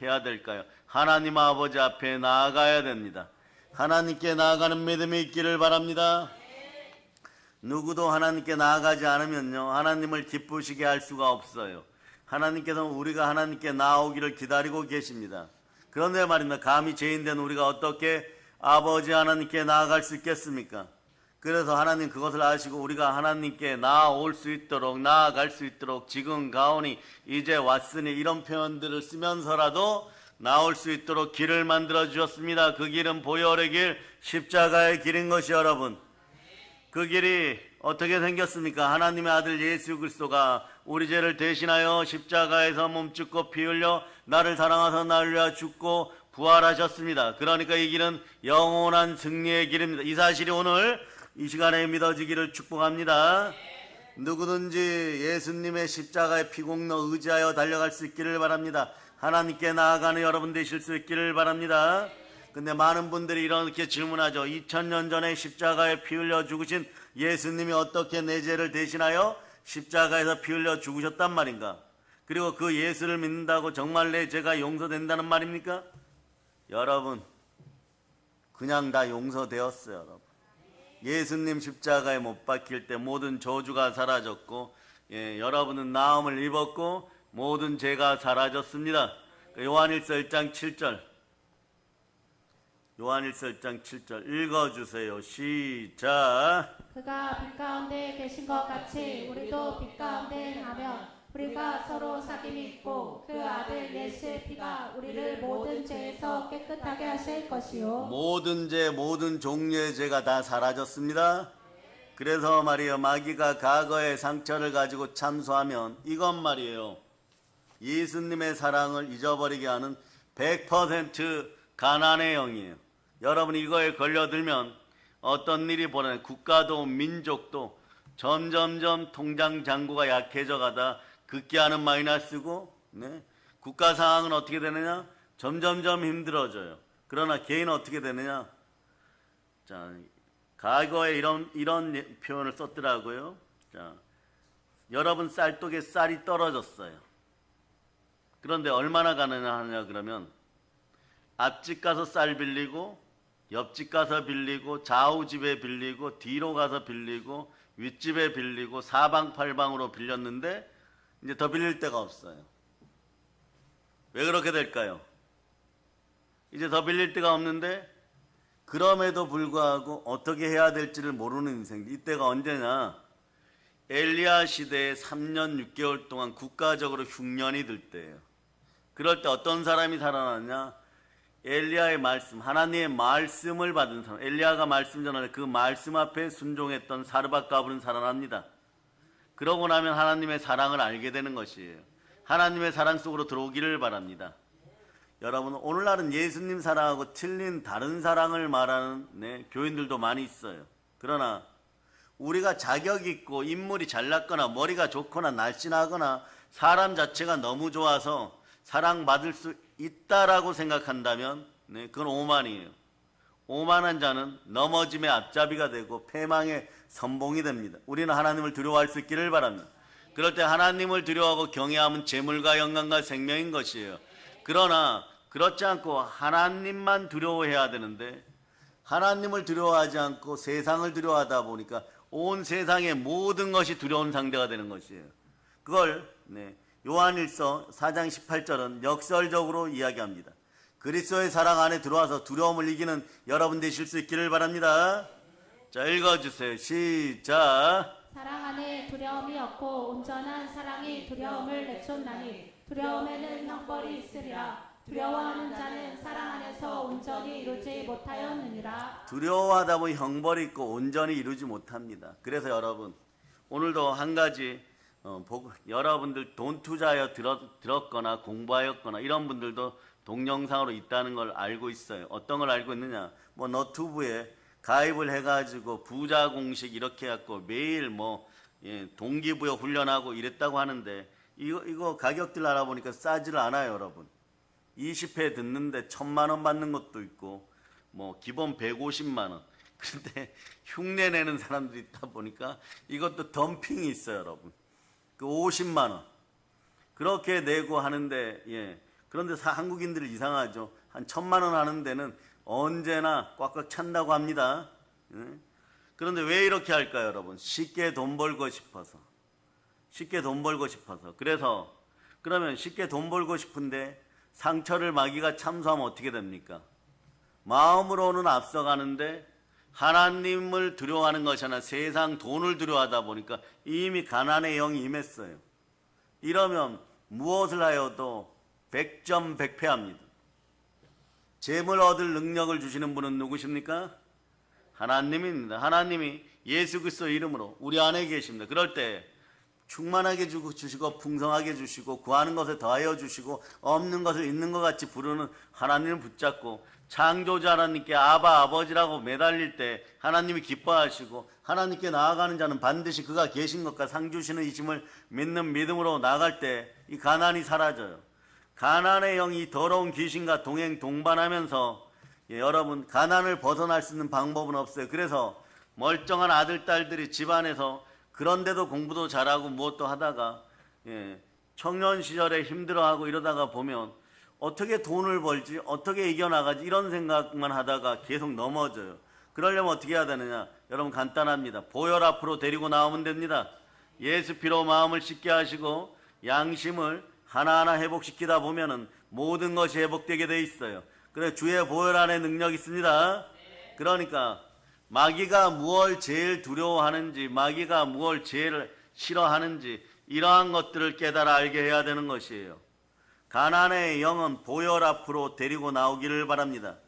해야 될까요? 하나님 아버지 앞에 나아가야 됩니다. 하나님께 나아가는 믿음이 있기를 바랍니다. 누구도 하나님께 나아가지 않으면요, 하나님을 기쁘시게 할 수가 없어요. 하나님께서는 우리가 하나님께 나오기를 기다리고 계십니다. 그런데 말입니다. 감히 죄인된 우리가 어떻게 아버지 하나님께 나아갈 수 있겠습니까? 그래서 하나님 그것을 아시고 우리가 하나님께 나아올 수 있도록, 나아갈 수 있도록 지금 가오니 이제 왔으니 이런 표현들을 쓰면서라도 나올 수 있도록 길을 만들어 주셨습니다. 그 길은 보혈의 길, 십자가의 길인 것이 여러분. 그 길이 어떻게 생겼습니까? 하나님의 아들 예수 그리스도가 우리 죄를 대신하여 십자가에서 몸죽고 피 흘려 나를 사랑하사 나를 위하여 죽고 부활하셨습니다. 그러니까 이 길은 영원한 승리의 길입니다. 이 사실이 오늘 이 시간에 믿어지기를 축복합니다. 누구든지 예수님의 십자가의 피공로 의지하여 달려갈 수 있기를 바랍니다. 하나님께 나아가는 여러분 되실 수 있기를 바랍니다. 근데 많은 분들이 이렇게 질문하죠. 2000년 전에 십자가에 피 흘려 죽으신 예수님이 어떻게 내 죄를 대신하여 십자가에서 피 흘려 죽으셨단 말인가? 그리고 그 예수를 믿는다고 정말 내 죄가 용서된다는 말입니까? 여러분, 그냥 다 용서되었어요. 여러분. 예수님 십자가에 못 박힐 때 모든 저주가 사라졌고, 여러분은 나음을 입었고 모든 죄가 사라졌습니다. 요한일서 1장 7절 요한일서 1장 7절 읽어주세요. 시작. 그가 빛 가운데 계신 것 같이 우리도 빛 가운데 행하며 우리가 서로 사귐이 있고 그 아들 예수의 피가 우리를 모든 죄에서 깨끗하게 하실 것이요. 모든 죄, 모든 종류의 죄가 다 사라졌습니다. 그래서 말이에요, 마귀가 과거의 상처를 가지고 참소하면 이건 말이에요, 예수님의 사랑을 잊어버리게 하는 100% 가난의 영이에요. 여러분이 이거에 걸려들면 어떤 일이 벌어져요. 국가도 민족도 점점점 통장 잔고가 약해져 가다 극기하는 마이너스고, 국가 상황은 어떻게 되느냐? 점점점 힘들어져요. 그러나 개인은 어떻게 되느냐? 자, 과거에 이런 표현을 썼더라고요. 자, 여러분 쌀독에 쌀이 떨어졌어요. 그런데 얼마나 가느냐 그러면 앞집 가서 쌀 빌리고 옆집 가서 빌리고 좌우집에 빌리고 뒤로 가서 빌리고 윗집에 빌리고 사방팔방으로 빌렸는데 이제 더 빌릴 데가 없어요. 왜 그렇게 될까요? 이제 더 빌릴 데가 없는데 그럼에도 불구하고 어떻게 해야 될지를 모르는 인생. 이때가 언제냐? 엘리야 시대에 3년 6개월 동안 국가적으로 흉년이 들 때예요. 그럴 때 어떤 사람이 살아났냐? 엘리야의 말씀, 하나님의 말씀을 받은 사람, 엘리야가 말씀 전하는 그 말씀 앞에 순종했던 사르밧가불은 살아납니다. 그러고 나면 하나님의 사랑을 알게 되는 것이에요. 하나님의 사랑 속으로 들어오기를 바랍니다. 여러분, 오늘날은 예수님 사랑하고 틀린 다른 사랑을 말하는 교인들도 많이 있어요. 그러나 우리가 자격 있고 인물이 잘났거나 머리가 좋거나 날씬하거나 사람 자체가 너무 좋아서 사랑받을 수 있다라고 생각한다면 그건 오만이에요. 오만한 자는 넘어짐의 앞잡이가 되고 패망의 선봉이 됩니다. 우리는 하나님을 두려워할 수 있기를 바랍니다. 그럴 때 하나님을 두려워하고 경외함은 재물과 영광과 생명인 것이에요. 그러나 그렇지 않고 하나님만 두려워해야 되는데 하나님을 두려워하지 않고 세상을 두려워하다 보니까 온 세상의 모든 것이 두려운 상대가 되는 것이에요. 그걸 요한일서 4장 18절은 역설적으로 이야기합니다. 그리스도의 사랑 안에 들어와서 두려움을 이기는 여러분 되실 수 있기를 바랍니다. 자, 읽어주세요. 시작. 사랑 안에 두려움이 없고 온전한 사랑이 두려움을 내쫓나니 두려움에는 형벌이 있으리라. 두려워하는 자는 사랑 안에서 온전히 이루지 못하였느니라. 두려워하다 보니 형벌이 있고 온전히 이루지 못합니다. 그래서 여러분, 오늘도 한 가지 여러분들 돈 투자하여 들었거나 공부하였거나 이런 분들도 동영상으로 있다는 걸 알고 있어요. 어떤 걸 알고 있느냐? 너튜브에 가입을 해가지고 부자 공식 이렇게 해갖고 매일 동기부여 훈련하고 이랬다고 하는데 이거 가격들 알아보니까 싸지를 않아요, 여러분. 20회 듣는데 1000만 원 받는 것도 있고 기본 150만 원. 근데 흉내 내는 사람들이 있다 보니까 이것도 덤핑이 있어요, 여러분. 그 50만 원. 그렇게 내고 하는데 그런데 한국인들이 이상하죠. 한 1,000만 원 하는 데는 언제나 꽉꽉 찬다고 합니다. 그런데 왜 이렇게 할까요, 여러분? 쉽게 돈 벌고 싶어서. 쉽게 돈 벌고 싶어서. 그래서 그러면 쉽게 돈 벌고 싶은데 상처를 마귀가 참소하면 어떻게 됩니까? 마음으로는 앞서가는데 하나님을 두려워하는 것이 아니라 세상 돈을 두려워하다 보니까 이미 가난의 영이 임했어요. 이러면 무엇을 하여도 100점 100패합니다. 재물 얻을 능력을 주시는 분은 누구십니까? 하나님입니다. 하나님이 예수 그리스도 이름으로 우리 안에 계십니다. 그럴 때 충만하게 주시고 풍성하게 주시고 구하는 것에 더하여 주시고 없는 것을 있는 것 같이 부르는 하나님을 붙잡고 창조자 하나님께 아바 아버지라고 매달릴 때 하나님이 기뻐하시고 하나님께 나아가는 자는 반드시 그가 계신 것과 상 주시는 이심을 믿는 믿음으로 나아갈 때 이 가난이 사라져요. 가난의 영이 더러운 귀신과 동행동반하면서 여러분 가난을 벗어날 수 있는 방법은 없어요. 그래서 멀쩡한 아들 딸들이 집안에서 그런데도 공부도 잘하고 무엇도 하다가 청년 시절에 힘들어하고 이러다가 보면 어떻게 돈을 벌지 어떻게 이겨나가지 이런 생각만 하다가 계속 넘어져요. 그러려면 어떻게 해야 되느냐? 여러분 간단합니다. 보혈 앞으로 데리고 나오면 됩니다. 예수 피로 마음을 씻게 하시고 양심을 하나하나 회복시키다 보면은 모든 것이 회복되게 돼 있어요. 그래 주의 보혈 안에 능력이 있습니다. 그러니까 마귀가 무엇을 제일 두려워하는지 마귀가 무엇을 제일 싫어하는지 이러한 것들을 깨달아 알게 해야 되는 것이에요. 가난의 영은 보혈 앞으로 데리고 나오기를 바랍니다.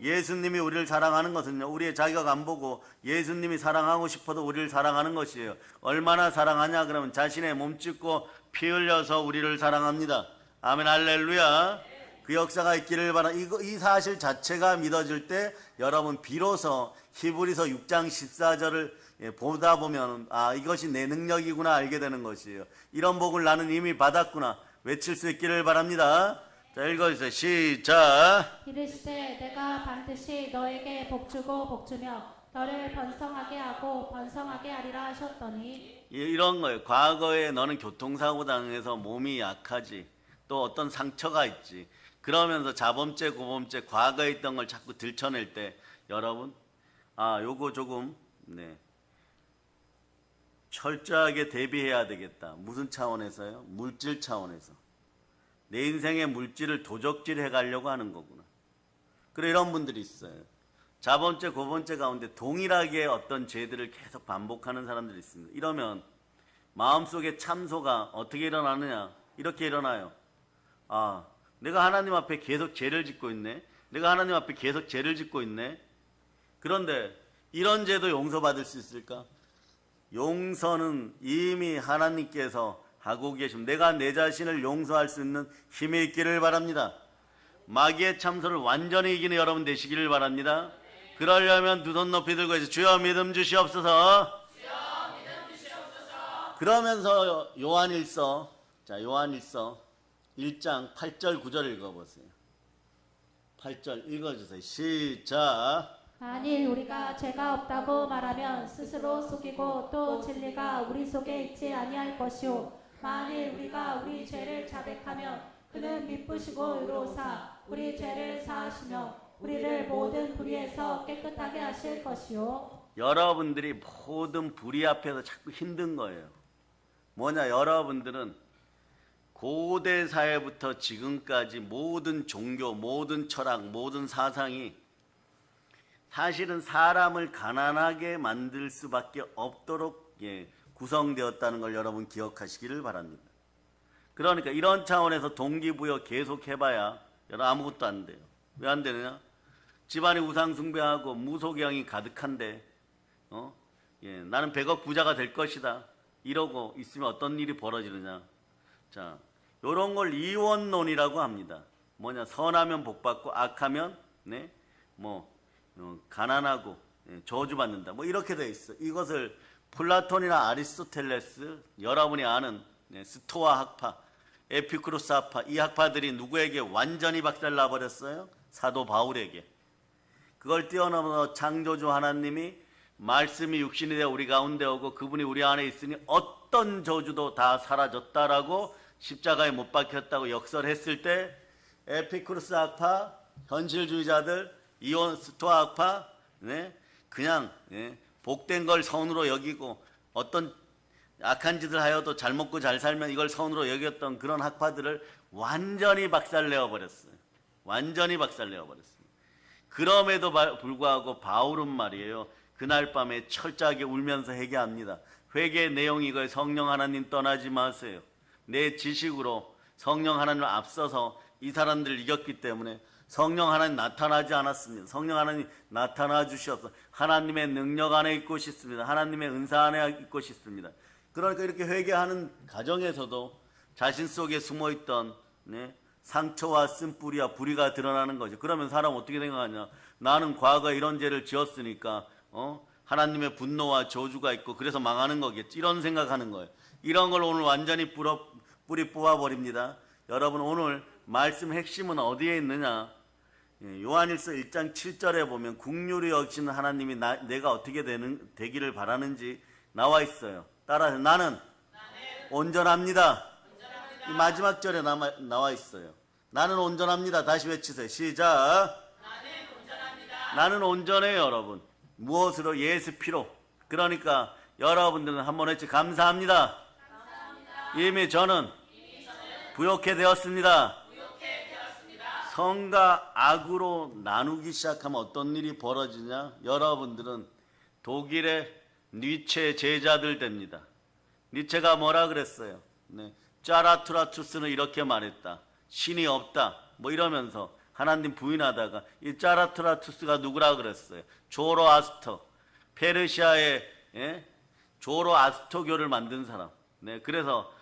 예수님이 우리를 사랑하는 것은요 우리의 자격 안 보고 예수님이 사랑하고 싶어도 우리를 사랑하는 것이에요. 얼마나 사랑하냐 그러면 자신의 몸 찢고 피 흘려서 우리를 사랑합니다. 아멘 할렐루야. 그 역사가 있기를 바랍니다. 이 사실 자체가 믿어질 때 여러분 비로소 히브리서 6장 14절을 보다 보면 아 이것이 내 능력이구나 알게 되는 것이에요. 이런 복을 나는 이미 받았구나 외칠 수 있기를 바랍니다. 자 읽어주세요. 시작. 이르시되 내가 반드시 너에게 복주고 복주며 너를 번성하게 하고 번성하게 하리라 하셨더니 이런 거예요. 과거에 너는 교통사고 당해서 몸이 약하지 또 어떤 상처가 있지 그러면서 자범죄 고범죄 과거에 있던 걸 자꾸 들춰낼 때 여러분 요거 조금 철저하게 대비해야 되겠다. 무슨 차원에서요? 물질 차원에서. 내 인생의 물질을 도적질 해가려고 하는 거구나. 그래 이런 분들이 있어요. 자범죄 고범죄 가운데 동일하게 어떤 죄들을 계속 반복하는 사람들이 있습니다. 이러면 마음속에 참소가 어떻게 일어나느냐 이렇게 일어나요. 내가 하나님 앞에 계속 죄를 짓고 있네. 내가 하나님 앞에 계속 죄를 짓고 있네. 그런데 이런 죄도 용서받을 수 있을까? 용서는 이미 하나님께서 하고 계십니다. 내가 내 자신을 용서할 수 있는 힘이 있기를 바랍니다. 마귀의 참소를 완전히 이기는 여러분 되시기를 바랍니다. 그러려면 두 손 높이 들고 해서 주여 믿음 주시옵소서. 그러면서 요한일서 1장 8절 9절 읽어보세요. 8절 읽어주세요. 시작. 만일 우리가 죄가 없다고 말하면 스스로 속이고 또 진리가 우리 속에 있지 아니할 것이요 만일 우리가 우리 죄를 자백하면 그는 미쁘시고 의로우사 우리 죄를 사하시며 우리를 모든 불의에서 깨끗하게 하실 것이요. 여러분들이 모든 불의 앞에서 자꾸 힘든 거예요. 뭐냐? 여러분들은 고대 사회부터 지금까지 모든 종교, 모든 철학, 모든 사상이 사실은 사람을 가난하게 만들 수밖에 없도록 구성되었다는 걸 여러분 기억하시기를 바랍니다. 그러니까 이런 차원에서 동기부여 계속 해봐야 여러분 아무것도 안 돼요. 왜 안 되느냐? 집안이 우상숭배하고 무소경이 가득한데 나는 100억 부자가 될 것이다 이러고 있으면 어떤 일이 벌어지느냐? 자, 이런 걸 이원론이라고 합니다. 뭐냐? 선하면 복받고 악하면 가난하고 저주받는다. 이렇게 돼 있어. 이것을 플라톤이나 아리스토텔레스, 여러분이 아는 스토아 학파, 에피쿠로스 학파, 이 학파들이 누구에게 완전히 박살나 버렸어요? 사도 바울에게. 그걸 뛰어넘어 창조주 하나님이 말씀이 육신이 되어 우리 가운데 오고 그분이 우리 안에 있으니 어떤 저주도 다 사라졌다라고 십자가에 못 박혔다고 역설했을 때 에피쿠르스 학파, 현실주의자들, 이온스토아 학파, 네? 그냥 복된 걸 선으로 여기고 어떤 악한 짓을 하여도 잘 먹고 잘 살면 이걸 선으로 여겼던 그런 학파들을 완전히 박살내어 버렸어요. 완전히 박살내어 버렸어요. 그럼에도 불구하고 바울은 말이에요. 그날 밤에 철저하게 울면서 회개합니다. 회개의 내용이 이거예요. 성령 하나님 떠나지 마세요. 내 지식으로 성령 하나님을 앞서서 이 사람들을 이겼기 때문에 성령 하나님 나타나지 않았습니다. 성령 하나님 나타나 주시옵소서. 하나님의 능력 안에 있고 싶습니다. 하나님의 은사 안에 있고 싶습니다. 그러니까 이렇게 회개하는 가정에서도 자신 속에 숨어있던 상처와 쓴뿌리와 불의가 드러나는 거죠. 그러면 사람 어떻게 생각하냐? 나는 과거에 이런 죄를 지었으니까 하나님의 분노와 저주가 있고 그래서 망하는 거겠지. 이런 생각하는 거예요. 이런 걸 오늘 완전히 뿌리 뽑아버립니다. 여러분 오늘 말씀 핵심은 어디에 있느냐? 요한일서 1장 7절에 보면 국률이 여기시는 하나님이 내가 어떻게 되기를 바라는지 나와 있어요. 따라서 나는 온전합니다. 이 마지막 절에 나와 있어요. 나는 온전합니다. 다시 외치세요. 시작. 나는 온전합니다. 나는 온전해요, 여러분. 무엇으로? 예수 피로. 그러니까 여러분들은 한번 외치 감사합니다. 이미 저는 부욕해 되었습니다. 성과 악으로 나누기 시작하면 어떤 일이 벌어지냐? 여러분들은 독일의 니체 제자들 됩니다. 니체가 뭐라 그랬어요? 짜라투라투스는 이렇게 말했다. 신이 없다. 뭐 이러면서 하나님 부인하다가 이 짜라투라투스가 누구라 그랬어요? 조로아스터. 페르시아의 조로아스터교를 만든 사람. 그래서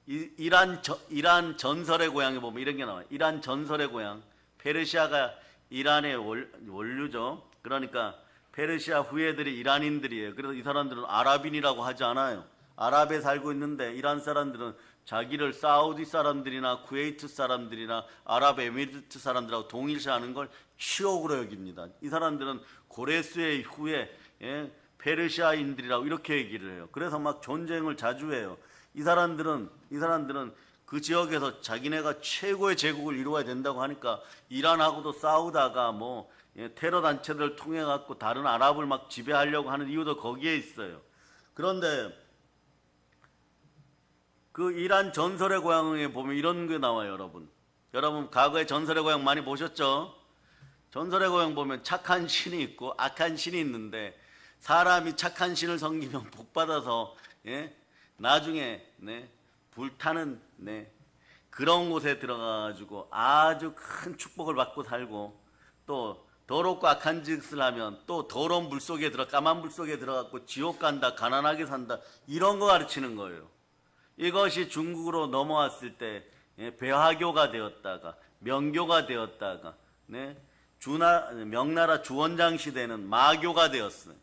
이란 전설의 고향에 보면 이런 게 나와요. 이란 전설의 고향. 페르시아가 이란의 원류죠. 그러니까 페르시아 후예들이 이란인들이에요. 그래서 이 사람들은 아랍인이라고 하지 않아요. 아랍에 살고 있는데 이란 사람들은 자기를 사우디 사람들이나 쿠웨이트 사람들이나 아랍에미리트 사람들하고 동일시하는 걸 치욕으로 여깁니다. 이 사람들은 고레스의 후예 페르시아인들이라고 이렇게 얘기를 해요. 그래서 막 전쟁을 자주 해요. 이 사람들은 그 지역에서 자기네가 최고의 제국을 이루어야 된다고 하니까 이란하고도 싸우다가 테러 단체들을 통해 갖고 다른 아랍을 막 지배하려고 하는 이유도 거기에 있어요. 그런데 그 이란 전설의 고향에 보면 이런 게 나와요, 여러분. 여러분 과거에 전설의 고향 많이 보셨죠? 전설의 고향 보면 착한 신이 있고 악한 신이 있는데 사람이 착한 신을 섬기면 복 받아서 나중에 불타는 그런 곳에 들어가가지고 아주 큰 축복을 받고 살고 또 더럽고 악한 짓을 하면 또 더러운 물 속에 까만 물 속에 들어가고 지옥 간다, 가난하게 산다 이런 거 가르치는 거예요. 이것이 중국으로 넘어왔을 때 배화교가 되었다가 명교가 되었다가 명나라 주원장 시대는 마교가 되었어요.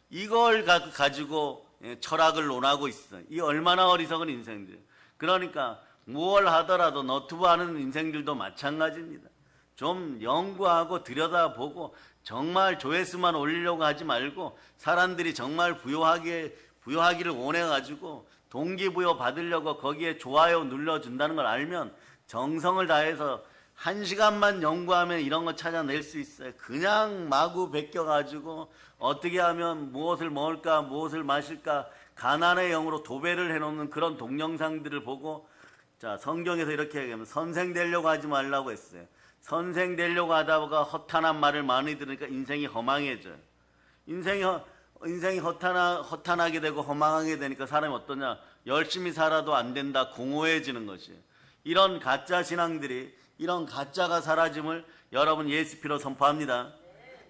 이걸 가지고 철학을 논하고 있어요. 이 얼마나 어리석은 인생들. 그러니까 무엇을 하더라도 너튜브하는 인생들도 마찬가지입니다. 좀 연구하고 들여다보고 정말 조회수만 올리려고 하지 말고 사람들이 정말 부여하기를 원해가지고 동기부여 받으려고 거기에 좋아요 눌러준다는 걸 알면 정성을 다해서 1시간만 연구하면 이런 거 찾아낼 수 있어요. 그냥 마구 베껴가지고 어떻게 하면 무엇을 먹을까 무엇을 마실까 가난의 영으로 도배를 해놓는 그런 동영상들을 보고 자 성경에서 이렇게 얘기하면 선생 되려고 하지 말라고 했어요. 선생 되려고 하다가 허탄한 말을 많이 들으니까 인생이 허망해져요. 인생이 허탄하게 되고 허망하게 되니까 사람이 어떠냐? 열심히 살아도 안 된다, 공허해지는 것이에요. 이런 가짜 신앙들이 이런 가짜가 사라짐을 여러분 예수 피로 선포합니다.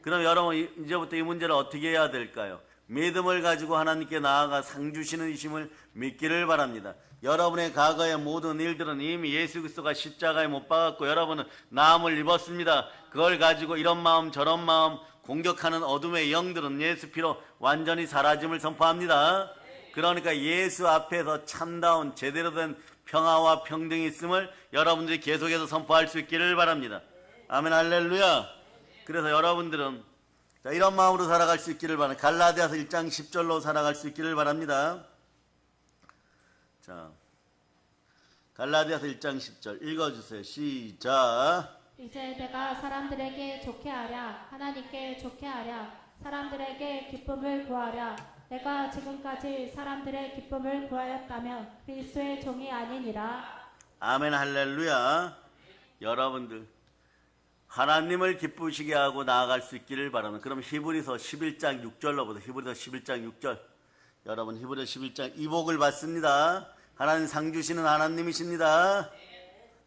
그럼 여러분 이제부터 이 문제를 어떻게 해야 될까요? 믿음을 가지고 하나님께 나아가 상 주시는 이심을 믿기를 바랍니다. 여러분의 과거의 모든 일들은 이미 예수 그리스도가 십자가에 못 박았고 여러분은 나음을 입었습니다. 그걸 가지고 이런 마음 저런 마음 공격하는 어둠의 영들은 예수 피로 완전히 사라짐을 선포합니다. 그러니까 예수 앞에서 참다운 제대로 된 평화와 평등이 있음을 여러분들이 계속해서 선포할 수 있기를 바랍니다. 아멘 할렐루야. 그래서 여러분들은 자, 이런 마음으로 살아갈 수 있기를 바랍니다. 갈라디아서 1장 10절로 살아갈 수 있기를 바랍니다. 자, 갈라디아서 1장 10절 읽어주세요. 시작. 이제 내가 사람들에게 좋게 하랴 하나님께 좋게 하랴 사람들에게 기쁨을 구하랴 내가 지금까지 사람들의 기쁨을 구하였다면 그리스도의 종이 아니니라. 아멘 할렐루야. 여러분들 하나님을 기쁘시게 하고 나아갈 수 있기를 바랍니다. 그럼 히브리서 11장 6절로 보세요. 히브리서 11장 6절. 여러분 히브리서 11장 이복을 받습니다. 하나님 상 주시는 하나님이십니다.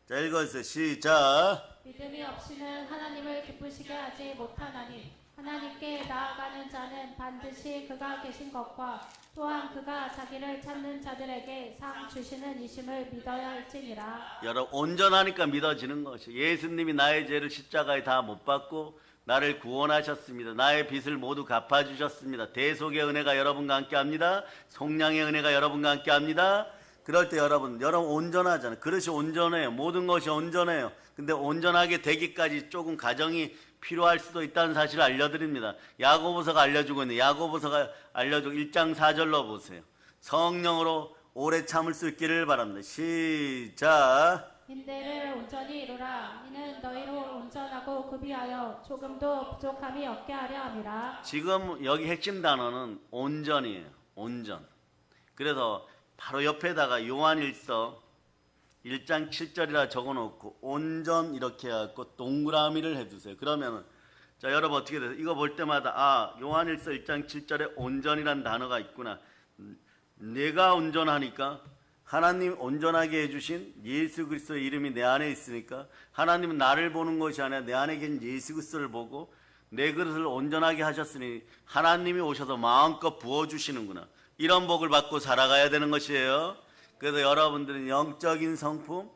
자 읽어주세요. 시작. 믿음이 없이는 하나님을 기쁘시게 하지 못하나니 하나님께 나아가는 자는 반드시 그가 계신 것과 또한 그가 자기를 찾는 자들에게 상 주시는 이심을 믿어야 할지니라. 여러분 온전하니까 믿어지는 것이 예수님이 나의 죄를 십자가에 다 못 받고 나를 구원하셨습니다. 나의 빚을 모두 갚아주셨습니다. 대속의 은혜가 여러분과 함께합니다. 속량의 은혜가 여러분과 함께합니다. 그럴 때 여러분 온전하잖아요. 그릇이 온전해요. 모든 것이 온전해요. 근데 온전하게 되기까지 조금 과정이 필요할 수도 있다는 사실을 알려드립니다. 야고보서가 알려주고 있는 야고보서가 알려주고 1장 4절로 보세요. 성령으로 오래 참을 수 있기를 바랍니다. 시작. 인대를 온전히 이루라. 이는 너희로 온전하고 구비하여 조금도 부족함이 없게 하려 함이라. 지금 여기 핵심 단어는 온전이에요. 온전. 그래서 바로 옆에다가 요한일서 1장 7절이라 적어놓고 온전 이렇게 해갖고 동그라미를 해주세요. 그러면 자 여러분 어떻게 돼요? 이거 볼 때마다 요한일서 1장 7절에 온전이란 단어가 있구나. 내가 온전하니까 하나님 온전하게 해주신 예수 그리스도의 이름이 내 안에 있으니까 하나님은 나를 보는 것이 아니라 내 안에 계신 예수 그리스도를 보고 내 그릇을 온전하게 하셨으니 하나님이 오셔서 마음껏 부어주시는구나. 이런 복을 받고 살아가야 되는 것이에요. 그래서 여러분들은 영적인 성품,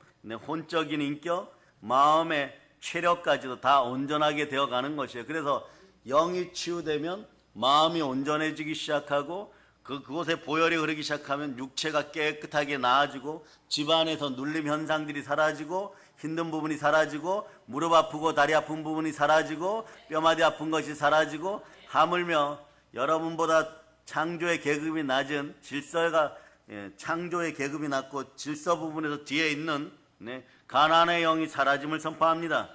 혼적인 인격, 마음의 체력까지도 다 온전하게 되어가는 것이에요. 그래서 영이 치유되면 마음이 온전해지기 시작하고 그곳에 보혈이 흐르기 시작하면 육체가 깨끗하게 나아지고 집안에서 눌림 현상들이 사라지고 힘든 부분이 사라지고 무릎 아프고 다리 아픈 부분이 사라지고 뼈마디 아픈 것이 사라지고 하물며 여러분보다 창조의 계급이 낮은 질서가 창조의 계급이 낮고 질서 부분에서 뒤에 있는 가난의 영이 사라짐을 선포합니다.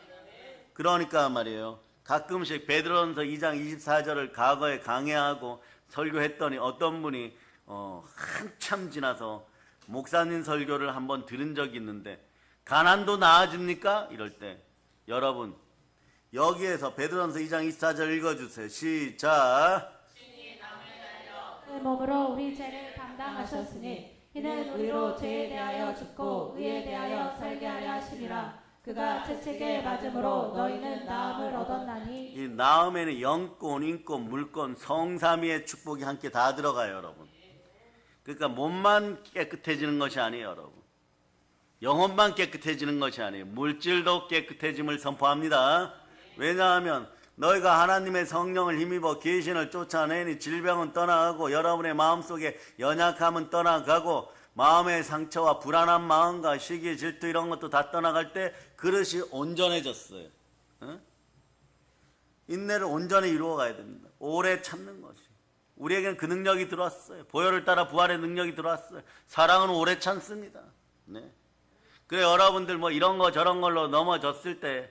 그러니까 말이에요. 가끔씩 베드로전서 2장 24절을 과거에 강해하고 설교했더니 어떤 분이 한참 지나서 목사님 설교를 한번 들은 적이 있는데 가난도 나아집니까? 이럴 때 여러분 여기에서 베드로전서 2장 24절 읽어주세요. 시작. 그 몸으로 우리 죄를 담당하셨으니 이는 우리로 죄에 대하여 죽고 의에 대하여 살게 하려 하심이라. 그가 채찍에 맞음으로 너희는 나음을 얻었나니. 이 나음에는 영권, 인권, 물권, 성삼위의 축복이 함께 다 들어가요, 여러분. 그러니까 몸만 깨끗해지는 것이 아니에요, 여러분. 영혼만 깨끗해지는 것이 아니에요. 물질도 깨끗해짐을 선포합니다. 왜냐하면 너희가 하나님의 성령을 힘입어 귀신을 쫓아내니 질병은 떠나가고 여러분의 마음속에 연약함은 떠나가고 마음의 상처와 불안한 마음과 시기, 질투 이런 것도 다 떠나갈 때 그릇이 온전해졌어요. 인내를 온전히 이루어가야 됩니다. 오래 참는 것이. 우리에게는 그 능력이 들어왔어요. 보혈을 따라 부활의 능력이 들어왔어요. 사랑은 오래 참습니다. 네. 그래 여러분들 뭐 이런 거 저런 걸로 넘어졌을 때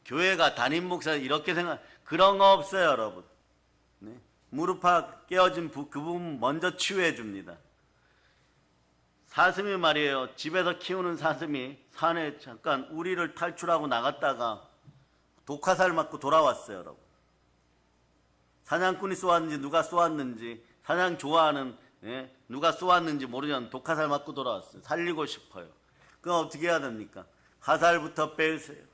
교회가 담임 목사 이렇게 생각 그런 거 없어요, 여러분. 네. 무릎팍 깨어진 그 부분 먼저 치유해 줍니다. 사슴이 말이에요. 집에서 키우는 사슴이 산에 잠깐 우리를 탈출하고 나갔다가 독화살 맞고 돌아왔어요, 여러분. 사냥꾼이 쏘았는지 누가 쏘았는지 사냥 좋아하는 누가 쏘았는지 모르지만 독화살 맞고 돌아왔어요. 살리고 싶어요. 그럼 어떻게 해야 됩니까? 화살부터 빼세요.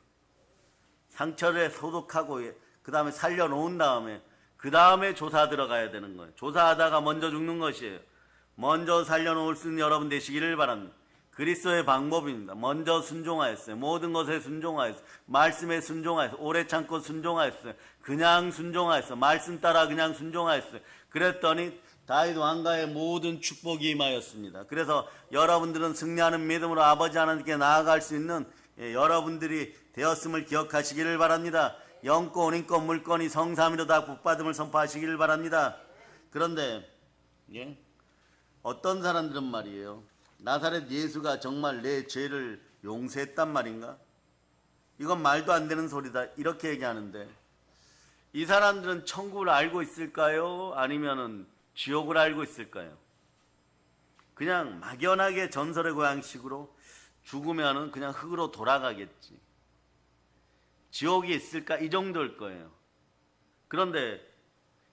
상처를 소독하고 그 다음에 살려놓은 다음에 그 다음에 조사 들어가야 되는 거예요. 조사하다가 먼저 죽는 것이에요. 먼저 살려놓을 수 있는 여러분 되시기를 바랍니다. 그리스도의 방법입니다. 먼저 순종하였어요. 모든 것에 순종하였어요. 말씀에 순종하였어요. 오래 참고 순종하였어요. 그냥 순종하였어요. 말씀 따라 그냥 순종하였어요. 그랬더니 다윗 왕가의 모든 축복이 임하였습니다. 그래서 여러분들은 승리하는 믿음으로 아버지 하나님께 나아갈 수 있는 여러분들이 되었음을 기억하시기를 바랍니다. 영권, 인권, 물권이 성삼위로 다 복받음을 선포하시기를 바랍니다. 그런데 어떤 사람들은 말이에요. 나사렛 예수가 정말 내 죄를 용서했단 말인가? 이건 말도 안 되는 소리다. 이렇게 얘기하는데 이 사람들은 천국을 알고 있을까요? 아니면은 지옥을 알고 있을까요? 그냥 막연하게 전설의 고향식으로 죽으면은 그냥 흙으로 돌아가겠지. 지옥이 있을까? 이 정도일 거예요. 그런데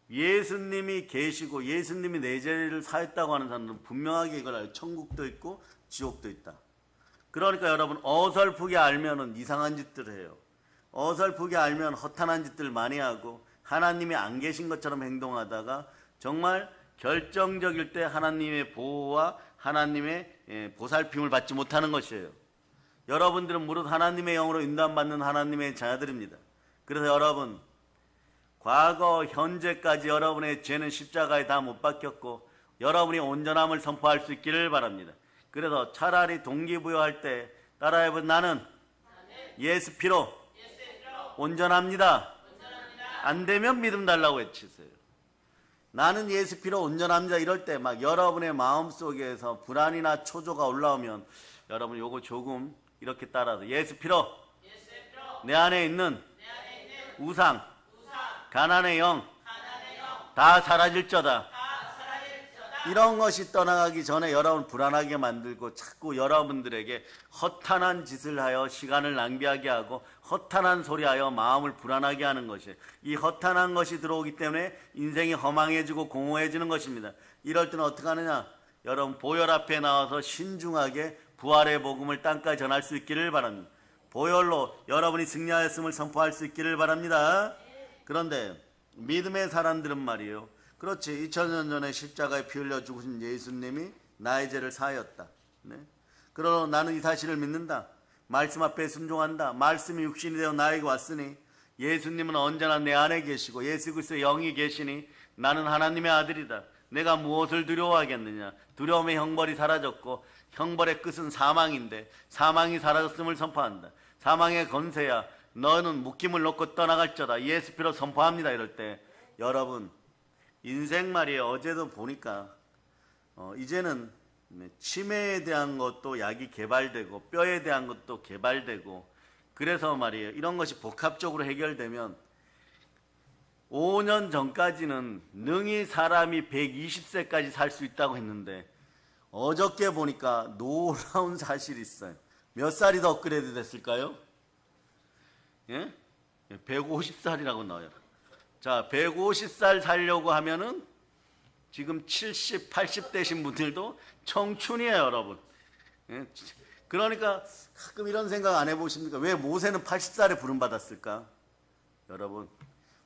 예수님이 계시고 예수님이 내 죄를 사했다고 하는 사람들은 분명하게 이걸 알아요. 천국도 있고 지옥도 있다. 그러니까 여러분 어설프게 알면은 이상한 짓들을 해요. 어설프게 알면 허탄한 짓들 많이 하고 하나님이 안 계신 것처럼 행동하다가 정말 결정적일 때 하나님의 보호와 하나님의 보살핌을 받지 못하는 것이에요. 여러분들은 무릇 하나님의 영으로 인도받는 하나님의 자녀들입니다. 그래서 여러분 과거 현재까지 여러분의 죄는 십자가에 다 못 박혔고 여러분이 온전함을 선포할 수 있기를 바랍니다. 그래서 차라리 동기부여할 때 따라해본 나는 예수 피로 온전합니다. 안 되면 믿음 달라고 외치세요. 나는 예수 피로 온전합니다. 이럴 때 막 여러분의 마음속에서 불안이나 초조가 올라오면 여러분 요거 조금 이렇게 따라서 예수 피로 내 안에 있는 우상, 가난의 영 다 사라질저다. 이런 것이 떠나가기 전에 여러분 불안하게 만들고 자꾸 여러분들에게 허탄한 짓을 하여 시간을 낭비하게 하고 허탄한 소리 하여 마음을 불안하게 하는 것이에요. 이 허탄한 것이 들어오기 때문에 인생이 허망해지고 공허해지는 것입니다. 이럴 때는 어떻게 하느냐? 여러분 보혈 앞에 나와서 신중하게 부활의 복음을 땅까지 전할 수 있기를 바랍니다. 보혈로 여러분이 승리하였음을 선포할 수 있기를 바랍니다. 그런데 믿음의 사람들은 말이에요. 그렇지. 2000년 전에 십자가에 피 흘려 죽으신 예수님이 나의 죄를 사하였다. 네? 그러나 나는 이 사실을 믿는다. 말씀 앞에 순종한다. 말씀이 육신이 되어 나에게 왔으니 예수님은 언제나 내 안에 계시고 예수 그리스도의 영이 계시니 나는 하나님의 아들이다. 내가 무엇을 두려워하겠느냐. 두려움의 형벌이 사라졌고 형벌의 끝은 사망인데 사망이 사라졌음을 선포한다. 사망의 건세야 너는 묶임을 놓고 떠나갈저다. 예수 피로 선포합니다. 이럴 때 여러분 인생 말이에요. 어제도 보니까 이제는 치매에 대한 것도 약이 개발되고 뼈에 대한 것도 개발되고 그래서 말이에요. 이런 것이 복합적으로 해결되면 5년 전까지는 능히 사람이 120세까지 살 수 있다고 했는데 어저께 보니까 놀라운 사실이 있어요. 몇 살이 더 업그레이드 됐을까요? 예? 150살이라고 나와요. 자, 150살 살려고 하면은 지금 70, 80 되신 분들도 청춘이에요, 여러분. 예? 그러니까 가끔 이런 생각 안 해보십니까? 왜 모세는 80살에 부름받았을까? 여러분,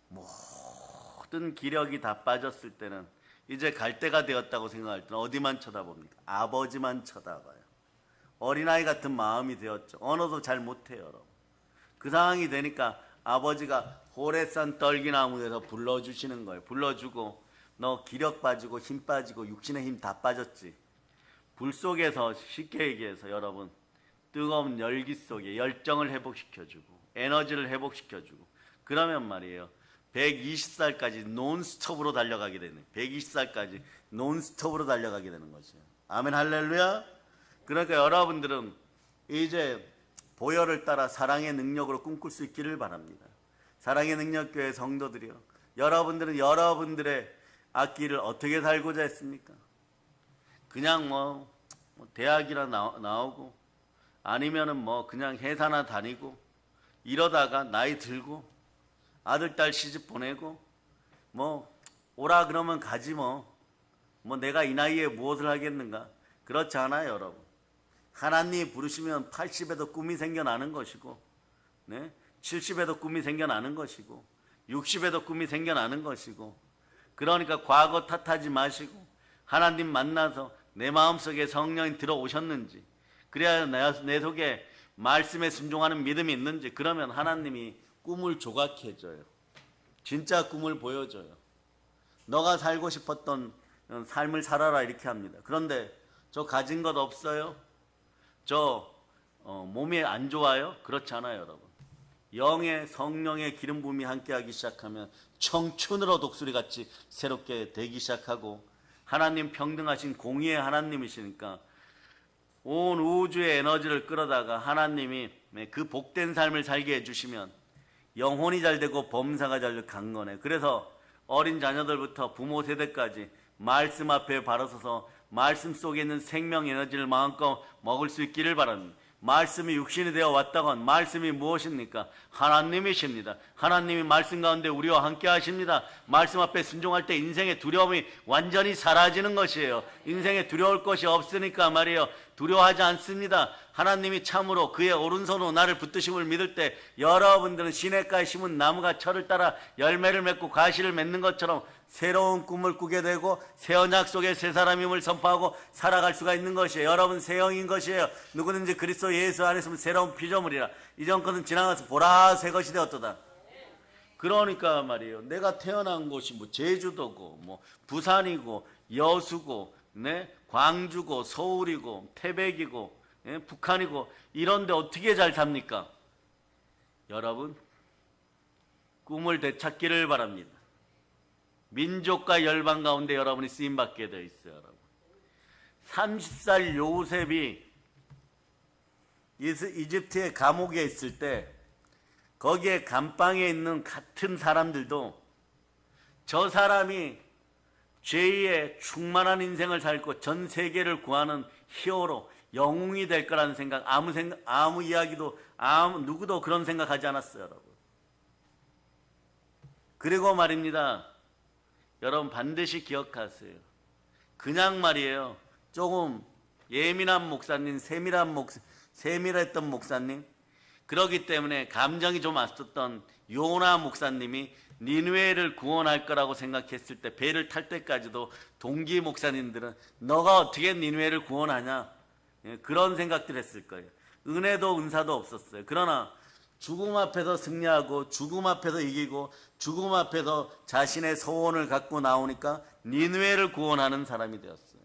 모든 기력이 다 빠졌을 때는 이제 갈 때가 되었다고 생각할 때는 어디만 쳐다봅니까? 아버지만 쳐다봐요. 어린아이 같은 마음이 되었죠. 언어도 잘 못해요, 여러분. 그 상황이 되니까 아버지가 호레산 떨기나무에서 불러주시는 거예요. 불러주고 너 기력 빠지고 힘 빠지고 육신의 힘 다 빠졌지. 불 속에서 쉽게 얘기해서 여러분 뜨거운 열기 속에 열정을 회복시켜주고 에너지를 회복시켜주고 그러면 말이에요. 120살까지 논스톱으로 달려가게 되는 120살까지 논스톱으로 달려가게 되는 거죠. 아멘 할렐루야. 그러니까 여러분들은 이제 보혈을 따라 사랑의 능력으로 꿈꿀 수 있기를 바랍니다. 사랑의 능력교회 성도들이요. 여러분들은 여러분들의 앞길을 어떻게 살고자 했습니까? 그냥 뭐 대학이나 나오고 아니면은 뭐 그냥 회사나 다니고 이러다가 나이 들고 아들 딸 시집 보내고 뭐 오라 그러면 가지 뭐 내가 이 나이에 무엇을 하겠는가? 그렇지 않아요, 여러분. 하나님이 부르시면 80에도 꿈이 생겨나는 것이고, 네? 70에도 꿈이 생겨나는 것이고, 60에도 꿈이 생겨나는 것이고, 그러니까 과거 탓하지 마시고 하나님 만나서 내 마음속에 성령이 들어오셨는지, 그래야 내 속에 말씀에 순종하는 믿음이 있는지, 그러면 하나님이 꿈을 조각해줘요. 진짜 꿈을 보여줘요. 너가 살고 싶었던 삶을 살아라 이렇게 합니다. 그런데 저 가진 것 없어요? 저 몸이 안 좋아요? 그렇지 않아요, 여러분. 영의 성령의 기름 부음이 함께하기 시작하면 청춘으로 독수리같이 새롭게 되기 시작하고 하나님 평등하신 공의의 하나님이시니까 온 우주의 에너지를 끌어다가 하나님이 그 복된 삶을 살게 해주시면 영혼이 잘 되고 범사가 잘 간 거네. 그래서 어린 자녀들부터 부모 세대까지 말씀 앞에 바로 서서 말씀 속에 있는 생명 에너지를 마음껏 먹을 수 있기를 바랍니다. 말씀이 육신이 되어 왔다건 말씀이 무엇입니까? 하나님이십니다. 하나님이 말씀 가운데 우리와 함께 하십니다. 말씀 앞에 순종할 때 인생의 두려움이 완전히 사라지는 것이에요. 인생에 두려울 것이 없으니까 말이에요. 두려워하지 않습니다. 하나님이 참으로 그의 오른손으로 나를 붙드심을 믿을 때 여러분들은 시냇가에 심은 나무가 철을 따라 열매를 맺고 가시를 맺는 것처럼 새로운 꿈을 꾸게 되고 새 언약 속에 새 사람임을 선포하고 살아갈 수가 있는 것이에요. 여러분 새 영인 것이에요. 누구든지 그리스도 예수 안에 있으면 새로운 피조물이라. 이전 것은 지나가서 보라 새 것이 되었도다. 그러니까 말이에요. 내가 태어난 곳이 뭐 제주도고 뭐 부산이고 여수고 광주고 서울이고 태백이고 북한이고 이런데 어떻게 잘 삽니까? 여러분 꿈을 되찾기를 바랍니다. 민족과 열방 가운데 여러분이 쓰임받게 되어 있어요. 여러분 30살 요셉이 이집트의 감옥에 있을 때 거기에 감방에 있는 같은 사람들도 저 사람이 죄의 충만한 인생을 살고 전 세계를 구하는 히어로 영웅이 될 거라는 생각, 아무 이야기도 누구도 그런 생각하지 않았어요. 여러분. 그리고 말입니다. 여러분 반드시 기억하세요. 그냥 말이에요. 조금 예민한 목사님, 세밀했던 목사님, 그러기 때문에 감정이 좀 앞섰던 요나 목사님이 니느웨를 구원할 거라고 생각했을 때 배를 탈 때까지도 동기 목사님들은 너가 어떻게 니느웨를 구원하냐 그런 생각들 했을 거예요. 은혜도 은사도 없었어요. 그러나 죽음 앞에서 승리하고 죽음 앞에서 이기고 죽음 앞에서 자신의 소원을 갖고 나오니까 니느웨를 구원하는 사람이 되었어요.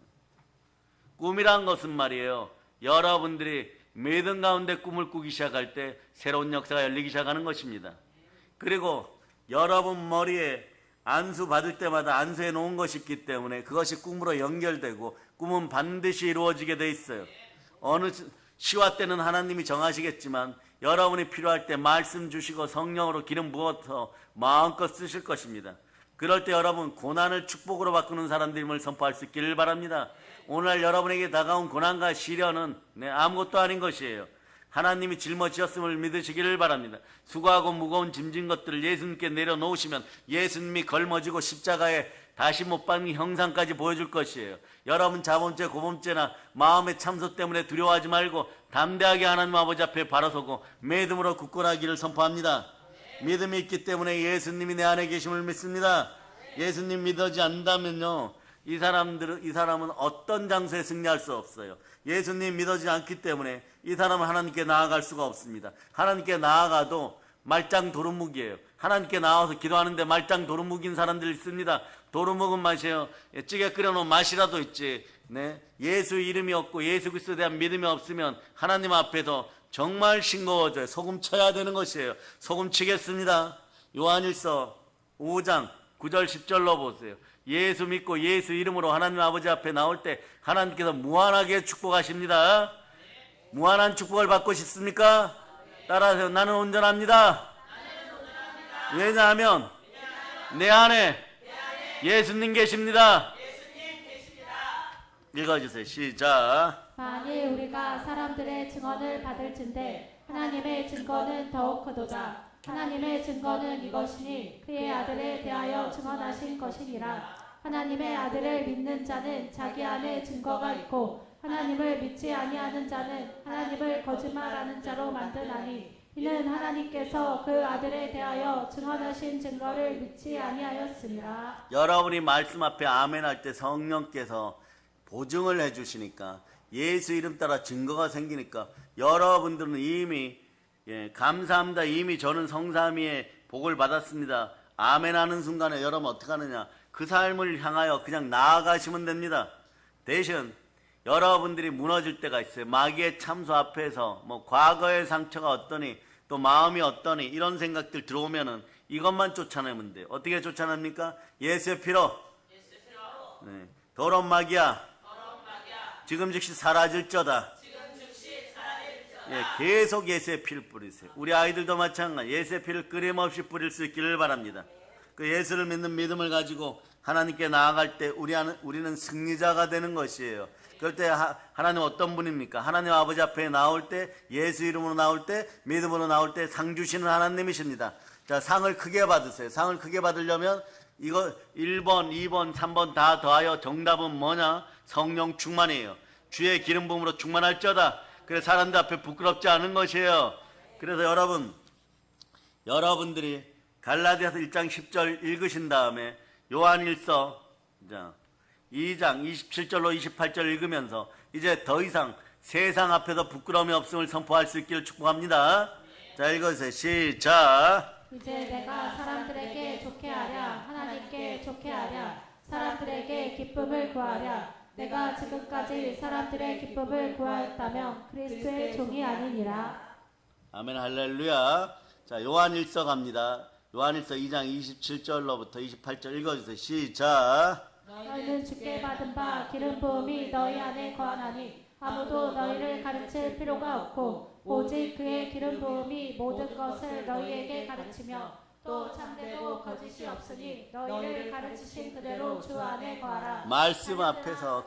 꿈이란 것은 말이에요. 여러분들이 믿음 가운데 꿈을 꾸기 시작할 때 새로운 역사가 열리기 시작하는 것입니다. 그리고 여러분 머리에 안수 받을 때마다 안수해 놓은 것이 있기 때문에 그것이 꿈으로 연결되고 꿈은 반드시 이루어지게 돼 있어요. 어느 시와 때는 하나님이 정하시겠지만 여러분이 필요할 때 말씀 주시고 성령으로 기름 부어서 마음껏 쓰실 것입니다. 그럴 때 여러분 고난을 축복으로 바꾸는 사람들임을 선포할 수 있기를 바랍니다. 오늘 여러분에게 다가온 고난과 시련은 아무것도 아닌 것이에요. 하나님이 짊어지셨음을 믿으시기를 바랍니다. 수고하고 무거운 짐진 것들을 예수님께 내려놓으시면 예수님이 걸머지고 십자가에 다시 못 박는 형상까지 보여줄 것이에요. 여러분 자범죄 고범죄나 마음의 참소 때문에 두려워하지 말고 담대하게 하나님 아버지 앞에 바라서고 믿음으로 굳건하기를 선포합니다. 믿음이 있기 때문에 예수님이 내 안에 계심을 믿습니다. 예수님 믿어지 않는다면요 이 사람은 어떤 장소에 승리할 수 없어요. 예수님 믿어지지 않기 때문에 이 사람은 하나님께 나아갈 수가 없습니다. 하나님께 나아가도 말짱 도루묵이에요. 하나님께 나와서 기도하는데 말짱 도루묵인 사람들 있습니다. 도루묵은 맛이에요. 찌개 끓여놓은 맛이라도 있지. 예수 이름이 없고 예수 그리스도에 대한 믿음이 없으면 하나님 앞에서 정말 싱거워져요. 소금 쳐야 되는 것이에요. 소금 치겠습니다. 요한일서 5장 9절 10절로 보세요. 예수 믿고 예수 이름으로 하나님 아버지 앞에 나올 때 하나님께서 무한하게 축복하십니다. 무한한 축복을 받고 싶습니까? 따라하세요. 나는 온전합니다. 왜냐하면 내 안에 예수님 계십니다. 읽어주세요. 시작. 만일 우리가 사람들의 증언을 받을진대 하나님의 증거는 더욱 크도다. 하나님의 증거는 이것이니 그의 아들에 대하여 증언하신 것이니라. 하나님의 아들을 믿는 자는 자기 안에 증거가 있고 하나님을 믿지 아니하는 자는 하나님을 거짓말하는 자로 만드나니 이는 하나님께서 그 아들에 대하여 증언하신 증거를 믿지 아니하였습니다. 여러분이 말씀 앞에 아멘 할 때 성령께서 보증을 해주시니까 예수 이름 따라 증거가 생기니까 여러분들은 이미 감사합니다. 이미 저는 성삼위의 복을 받았습니다. 아멘 하는 순간에 여러분 어떻게 하느냐, 그 삶을 향하여 그냥 나아가시면 됩니다. 대신 여러분들이 무너질 때가 있어요. 마귀의 참소 앞에서 뭐 과거의 상처가 어떠니 또 마음이 어떠니 이런 생각들 들어오면은 이것만 쫓아내면 돼요. 어떻게 쫓아냅니까? 예수의 피로. 더러운 마귀야 지금 즉시 사라질저다. 예, 계속 예수의 피를 뿌리세요. 우리 아이들도 마찬가지 예수의 피를 끊임없이 뿌릴 수 있기를 바랍니다. 그 예수를 믿는 믿음을 가지고 하나님께 나아갈 때 우리는 승리자가 되는 것이에요. 그럴 때 하나님 어떤 분입니까? 하나님 아버지 앞에 나올 때, 예수 이름으로 나올 때, 믿음으로 나올 때 상 주시는 하나님이십니다. 자, 상을 크게 받으세요. 상을 크게 받으려면 이거 1번, 2번, 3번 다 더하여 정답은 뭐냐? 성령 충만이에요. 주의 기름 부음으로 충만할지어다. 그래서 사람들 앞에 부끄럽지 않은 것이에요. 그래서 여러분들이 갈라디아서 1장 10절 읽으신 다음에 요한일서 2장 27절로 28절 읽으면서 이제 더 이상 세상 앞에서 부끄러움이 없음을 선포할 수 있기를 축복합니다. 자, 읽어주세요. 시작. 이제 내가 사람들에게 좋게 하랴 하나님께 좋게 하랴 사람들에게 기쁨을 구하랴 내가 지금까지 사람들의 기쁨을 구하였다면 그리스도의 종이 아니니라. 아멘 할렐루야. 자, 요한일서 갑니다. 요한일서 2장 27절로부터 28절 읽어주세요. 시작. 너희는 주께 받은 바 기름 부음이 너희 안에 거하나니 아무도 너희를 가르칠 필요가 없고 오직 그의 기름 부음이 모든 것을 너희에게 가르치며 또 참되고 거짓이 없으니 너희를 가르치신 그대로 주 안에 거하라. 말씀 앞에서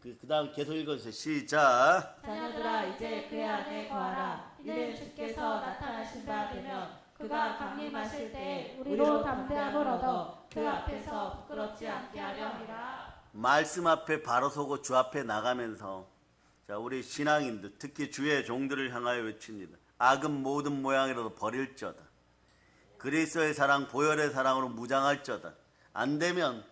그 다음 계속 읽어주세요. 시작. 자녀들아 이제 그의 안에 거하라. 이는 주께서 나타나신 바 되면 그가 강림하실 때 우리로 담대함을 얻어 그 앞에서 부끄럽지 않게 하려 함이라. 말씀 앞에 바로 서고 주 앞에 나가면서 자, 우리 신앙인들 특히 주의 종들을 향하여 외칩니다. 악은 모든 모양이라도 버릴지어다. 그리스도의 사랑 보혈의 사랑으로 무장할지어다. 안 되면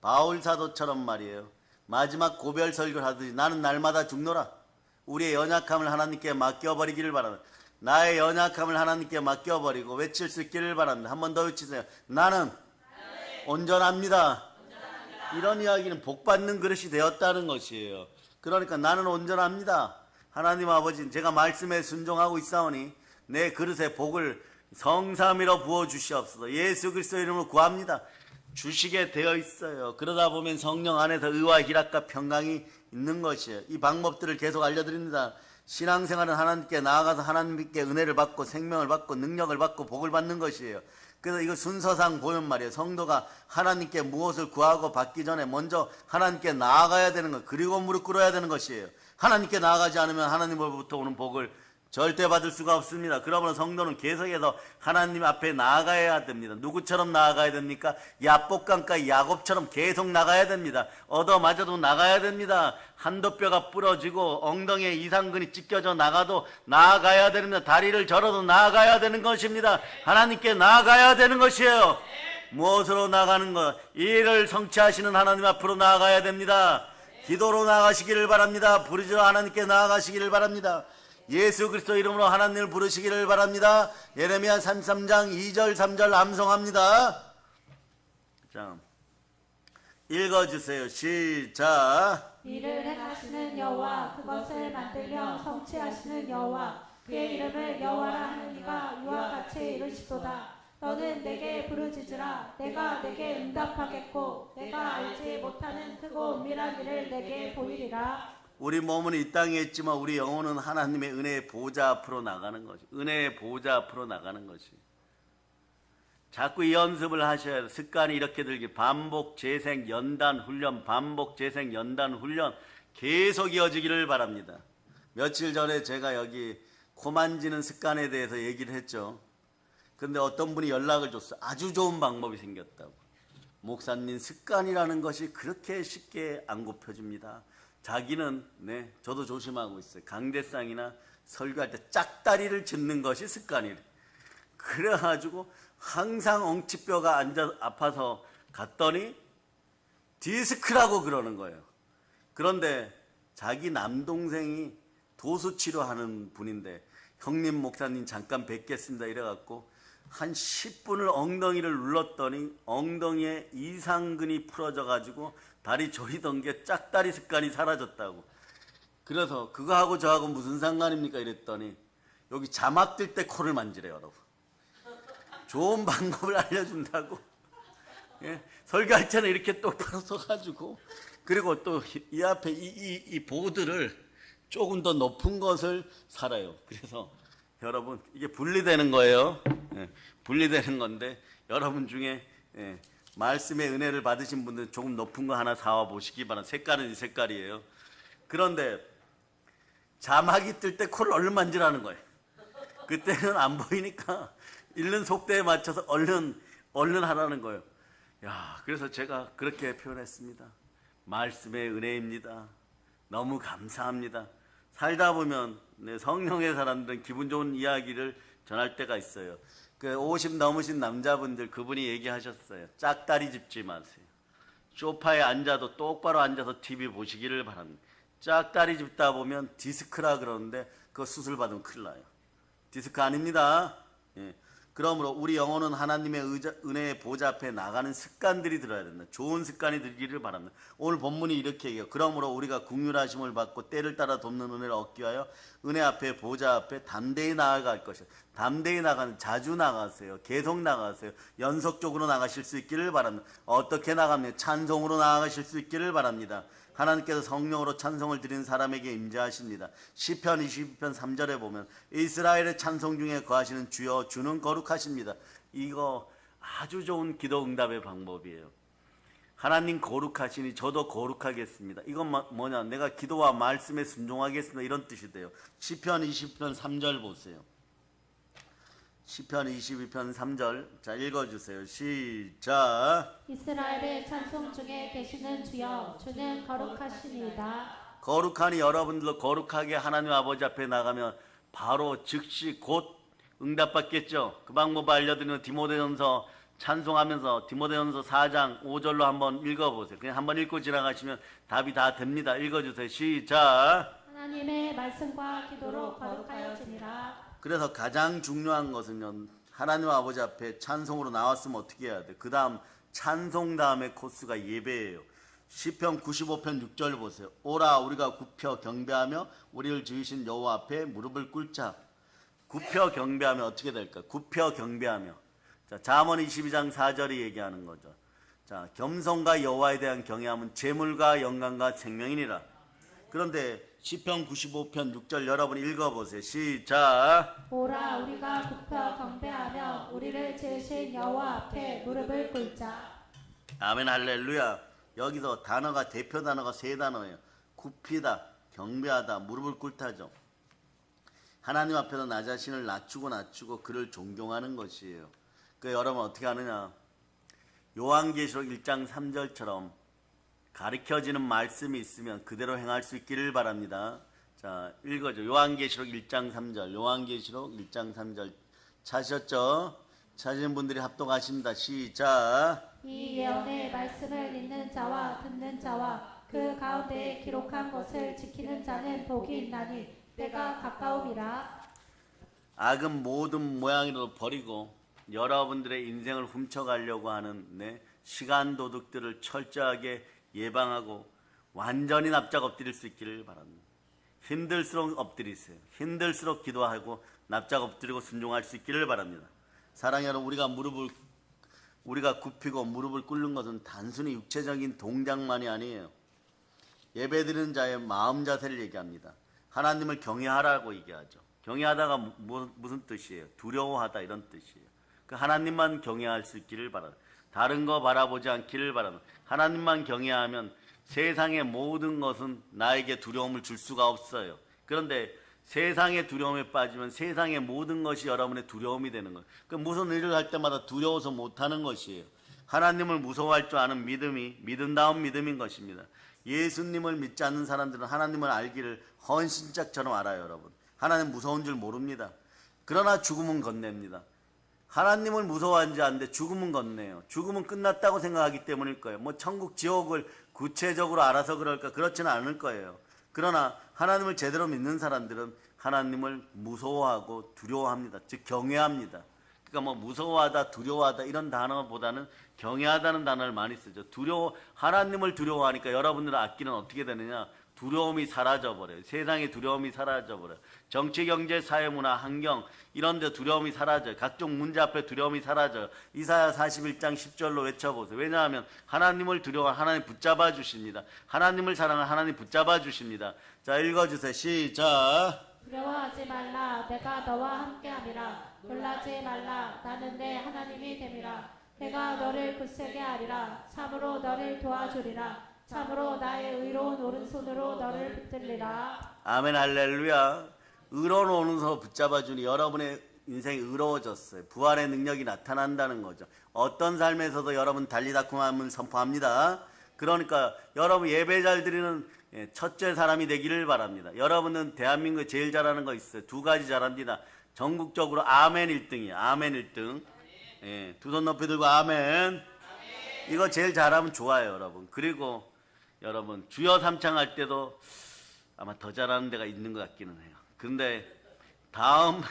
바울 사도처럼 말이에요. 마지막 고별 설교를 하듯이 나는 날마다 죽노라. 우리의 연약함을 하나님께 맡겨버리기를 바랍니다. 나의 연약함을 하나님께 맡겨버리고 외칠 수 있기를 바랍니다. 한 번 더 외치세요. 나는 온전합니다. 이런 이야기는 복받는 그릇이 되었다는 것이에요. 그러니까 나는 온전합니다. 하나님 아버지, 제가 말씀에 순종하고 있사오니 내 그릇에 복을 성삼위로 부어주시옵소서. 예수 그리스도 이름으로 구합니다. 주시게 되어 있어요. 그러다 보면 성령 안에서 의와 희락과 평강이 있는 것이에요. 이 방법들을 계속 알려드립니다. 신앙생활은 하나님께 나아가서 하나님께 은혜를 받고 생명을 받고 능력을 받고 복을 받는 것이에요. 그래서 이거 순서상 보면 말이에요. 성도가 하나님께 무엇을 구하고 받기 전에 먼저 하나님께 나아가야 되는 것, 그리고 무릎 꿇어야 되는 것이에요. 하나님께 나아가지 않으면 하나님으로부터 오는 복을 절대 받을 수가 없습니다. 그러므로 성도는 계속해서 하나님 앞에 나아가야 됩니다. 누구처럼 나아가야 됩니까? 야복강가 야곱처럼 계속 나가야 됩니다. 얻어맞아도 나가야 됩니다. 한도뼈가 부러지고 엉덩이에 이상근이 찢겨져 나가도 나아가야 됩니다. 다리를 절어도 나아가야 되는 것입니다. 하나님께 나아가야 되는 것이에요. 무엇으로 나가는 것? 일을 성취하시는 하나님 앞으로 나아가야 됩니다. 기도로 나아가시기를 바랍니다. 부르짖어 하나님께 나아가시기를 바랍니다. 예수 그리스도 이름으로 하나님을 부르시기를 바랍니다. 예레미야 33장 2절 3절 암송합니다. 자, 읽어주세요. 시작. 이를 행하시는 여호와 그것을 만들며 성취하시는 여호와 그의 이름을 여호와라 하는 이가 이와 같이 이르시도다. 너는 내게 부르짖으라. 내가 내게 응답하겠고 내가 알지 못하는 크고 은밀한 일을 내게 보이리라. 우리 몸은 이 땅에 있지만 우리 영혼은 하나님의 은혜의 보좌 앞으로 나가는 것이, 은혜의 보좌 앞으로 나가는 것이. 자꾸 이 연습을 하셔야 돼요. 습관이 이렇게 들기. 반복 재생 연단 훈련, 반복 재생 연단 훈련 계속 이어지기를 바랍니다. 며칠 전에 제가 여기 코 만지는 습관에 대해서 얘기를 했죠. 근데 어떤 분이 연락을 줬어요. 아주 좋은 방법이 생겼다고. 목사님, 습관이라는 것이 그렇게 쉽게 안 굽혀집니다. 자기는, 네, 저도 조심하고 있어요. 강대상이나 설교할 때 짝다리를 짚는 것이 습관이래. 그래가지고 항상 엉치뼈가 아파서 갔더니 디스크라고 그러는 거예요. 그런데 자기 남동생이 도수치료하는 분인데 형님 목사님 잠깐 뵙겠습니다 이래갖고 한 10분을 엉덩이를 눌렀더니 엉덩이에 이상근이 풀어져가지고 다리 저리던 게 짝다리 습관이 사라졌다고. 그래서 그거하고 저하고 무슨 상관입니까 이랬더니 여기 자막 들 때 코를 만지래요 여러분. 좋은 방법을 알려준다고. 예? 설교할 때는 이렇게 똑바로 서가지고 그리고 또 이 앞에 이 보드를 조금 더 높은 것을 살아요. 그래서 여러분 이게 분리되는 거예요. 분리되는 건데 여러분 중에 말씀의 은혜를 받으신 분들 조금 높은 거 하나 사와 보시기 바랍니다. 색깔은 이 색깔이에요. 그런데 자막이 뜰 때 코를 얼른 만지라는 거예요. 그때는 안 보이니까 읽는 속도에 맞춰서 얼른 하라는 거예요. 그래서 제가 그렇게 표현했습니다. 말씀의 은혜입니다. 너무 감사합니다. 살다 보면 성령의 사람들은 기분 좋은 이야기를 전할 때가 있어요. 그 50 넘으신 남자분들 그분이 얘기하셨어요. 짝다리 짚지 마세요. 소파에 앉아도 똑바로 앉아서 TV 보시기를 바랍니다. 짝다리 짚다 보면 디스크라 그러는데 그거 수술 받으면 큰일 나요. 디스크 아닙니다. 그러므로 우리 영혼은 하나님의 은혜의 보좌 앞에 나가는 습관들이 들어야 된다. 좋은 습관이 들기를 바랍니다. 오늘 본문이 이렇게 얘기해요. 그러므로 우리가 긍휼하심을 받고 때를 따라 돕는 은혜를 얻기 위하여 은혜 앞에 보좌 앞에 담대히 나아갈 것이다. 담대히 나가는, 자주 나가세요. 계속 나가세요. 연속적으로 나가실 수 있기를 바랍니다. 어떻게 나가면 찬송으로 나아가실 수 있기를 바랍니다. 하나님께서 성령으로 찬송을 드리는 사람에게 임재하십니다. 시편 22편 3절에 보면 이스라엘의 찬송 중에 거하시는 주여 주는 거룩하십니다. 이거 아주 좋은 기도 응답의 방법이에요. 하나님 거룩하시니 저도 거룩하겠습니다. 이건 뭐냐? 내가 기도와 말씀에 순종하겠습니다. 이런 뜻이 돼요. 시편 20편 3절 보세요. 시편 22편 3절 자 읽어주세요. 시작. 이스라엘의 찬송 중에 계시는 주여 주는 거룩하시니이다. 거룩하니 여러분들도 거룩하게 하나님 아버지 앞에 나가면 바로 즉시 곧 응답받겠죠. 그 방법 알려드리는 디모데전서 찬송하면서 디모데전서 4장 5절로 한번 읽어보세요. 그냥 한번 읽고 지나가시면 답이 다 됩니다. 읽어주세요. 시작. 하나님의 말씀과 기도로 거룩하여지니라. 그래서 가장 중요한 것은요, 하나님 아버지 앞에 찬송으로 나왔으면 어떻게 해야 돼? 그 다음 찬송 다음에 코스가 예배예요. 시편 95편 6절 보세요. 오라 우리가 굽혀 경배하며 우리를 지으신 여호와 앞에 무릎을 꿇자. 굽혀 경배하면 어떻게 될까? 굽혀 경배하며. 자, 잠언 22장 4절이 얘기하는 거죠. 자, 겸손과 여호와에 대한 경외함은 재물과 영광과 생명이니라. 그런데 시편 95편 6절 여러분 읽어보세요. 시작. 오라 우리가 굽혀 경배하며 우리를 지으신 여호와 앞에 무릎을 꿇자. 아멘 할렐루야. 여기서 단어가 대표 단어가 세 단어예요. 굽히다, 경배하다, 무릎을 꿇다죠. 하나님 앞에서 나 자신을 낮추고 그를 존경하는 것이에요. 그 여러분 어떻게 하느냐? 요한계시록 1장 3절처럼 가르쳐지는 말씀이 있으면 그대로 행할 수 있기를 바랍니다. 자, 읽어줘. 요한계시록 1장 3절. 요한계시록 1장 3절. 찾으셨죠? 찾으신 분들이 합독하십니다. 시작. 이 예언의 말씀을 읽는 자와 듣는 자와 그 가운데에 기록한 것을 지키는 자는 복이 있나니 때가 가까움이라. 악은 모든 모양으로 버리고 여러분들의 인생을 훔쳐가려고 하는 시간 도둑들을 철저하게 예방하고 완전히 납작 엎드릴 수 있기를 바랍니다. 힘들수록 엎드리세요. 힘들수록 기도하고 납작 엎드리고 순종할 수 있기를 바랍니다. 사랑하는 여러분, 우리가 굽히고 무릎을 꿇는 것은 단순히 육체적인 동작만이 아니에요. 예배드리는 자의 마음 자세를 얘기합니다. 하나님을 경외하라고 얘기하죠. 경외하다가 무슨 뜻이에요? 두려워하다 이런 뜻이에요. 그 하나님만 경외할 수 있기를 바랍니다. 다른 거 바라보지 않기를 바랍니다. 하나님만 경외하면 세상의 모든 것은 나에게 두려움을 줄 수가 없어요. 그런데 세상의 두려움에 빠지면 세상의 모든 것이 여러분의 두려움이 되는 거예요. 그 무슨 일을 할 때마다 두려워서 못하는 것이에요. 하나님을 무서워할 줄 아는 믿음이 믿음다운 믿음인 것입니다. 예수님을 믿지 않는 사람들은 하나님을 알기를 헌신짝처럼 알아요. 여러분, 하나님 무서운 줄 모릅니다. 그러나 죽음은 건넵니다. 하나님을 무서워하지 않는데 죽음은 건네요. 죽음은 끝났다고 생각하기 때문일 거예요. 뭐 천국 지옥을 구체적으로 알아서 그럴까? 그렇지는 않을 거예요. 그러나 하나님을 제대로 믿는 사람들은 하나님을 무서워하고 두려워합니다. 즉 경외합니다. 그러니까 뭐 무서워하다, 두려워하다 이런 단어보다는 경외하다는 단어를 많이 쓰죠. 하나님을 두려워하니까 여러분들의 악기는 어떻게 되느냐? 두려움이 사라져버려요. 세상의 두려움이 사라져버려요. 정치, 경제, 사회, 문화, 환경 이런 데 두려움이 사라져요. 각종 문제 앞에 두려움이 사라져요. 이사야 41장 10절로 외쳐보세요. 왜냐하면 하나님을 두려워 하나님 붙잡아 주십니다. 하나님을 사랑하 하나님 붙잡아 주십니다. 자, 읽어주세요. 시작. 두려워하지 말라. 내가 너와 함께함이라. 놀라지 말라. 나는 내 하나님이 됨이라. 내가 너를 굳세게 하리라. 참으로 너를 도와주리라. 참으로 나의 의로운 오른손으로 너를 붙들리라. 아멘 할렐루야. 의로운 오른손으로 붙잡아 주니 여러분의 인생이 의로워졌어요. 부활의 능력이 나타난다는 거죠. 어떤 삶에서도 여러분 달리다쿰함을 선포합니다. 그러니까 여러분 예배 잘 드리는 첫째 사람이 되기를 바랍니다. 여러분은 대한민국에 제일 잘하는 거 있어요. 두 가지 잘합니다. 전국적으로 아멘 1등이에요. 아멘 1등. 예, 두 손 높이 들고 아멘. 이거 제일 잘하면 좋아요, 여러분. 그리고 여러분 주여 삼창할 때도 아마 더 잘하는 데가 있는 것 같기는 해요. 근데 다음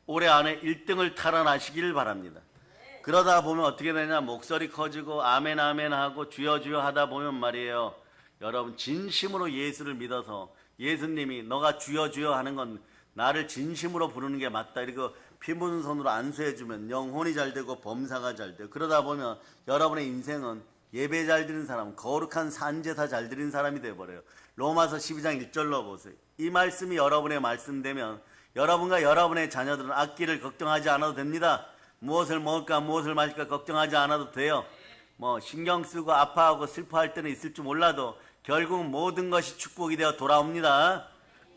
올해 안에 1등을 탈환하시길 바랍니다. 그러다 보면 어떻게 되냐, 목소리 커지고 아멘 아멘 하고 주여 주여 하다 보면 말이에요, 여러분 진심으로 예수를 믿어서 예수님이 너가 주여 주여 하는 건 나를 진심으로 부르는 게 맞다, 이렇게 피 묻은 손으로 안수해주면 영혼이 잘 되고 범사가 잘 돼요. 그러다 보면 여러분의 인생은 예배 잘 드리는 사람, 거룩한 산제사 잘 드리는 사람이 되어버려요. 로마서 12장 1절로 보세요. 이 말씀이 여러분의 말씀 되면 여러분과 여러분의 자녀들은 앞길을 걱정하지 않아도 됩니다. 무엇을 먹을까 무엇을 마실까 걱정하지 않아도 돼요. 뭐 신경 쓰고 아파하고 슬퍼할 때는 있을지 몰라도 결국 모든 것이 축복이 되어 돌아옵니다.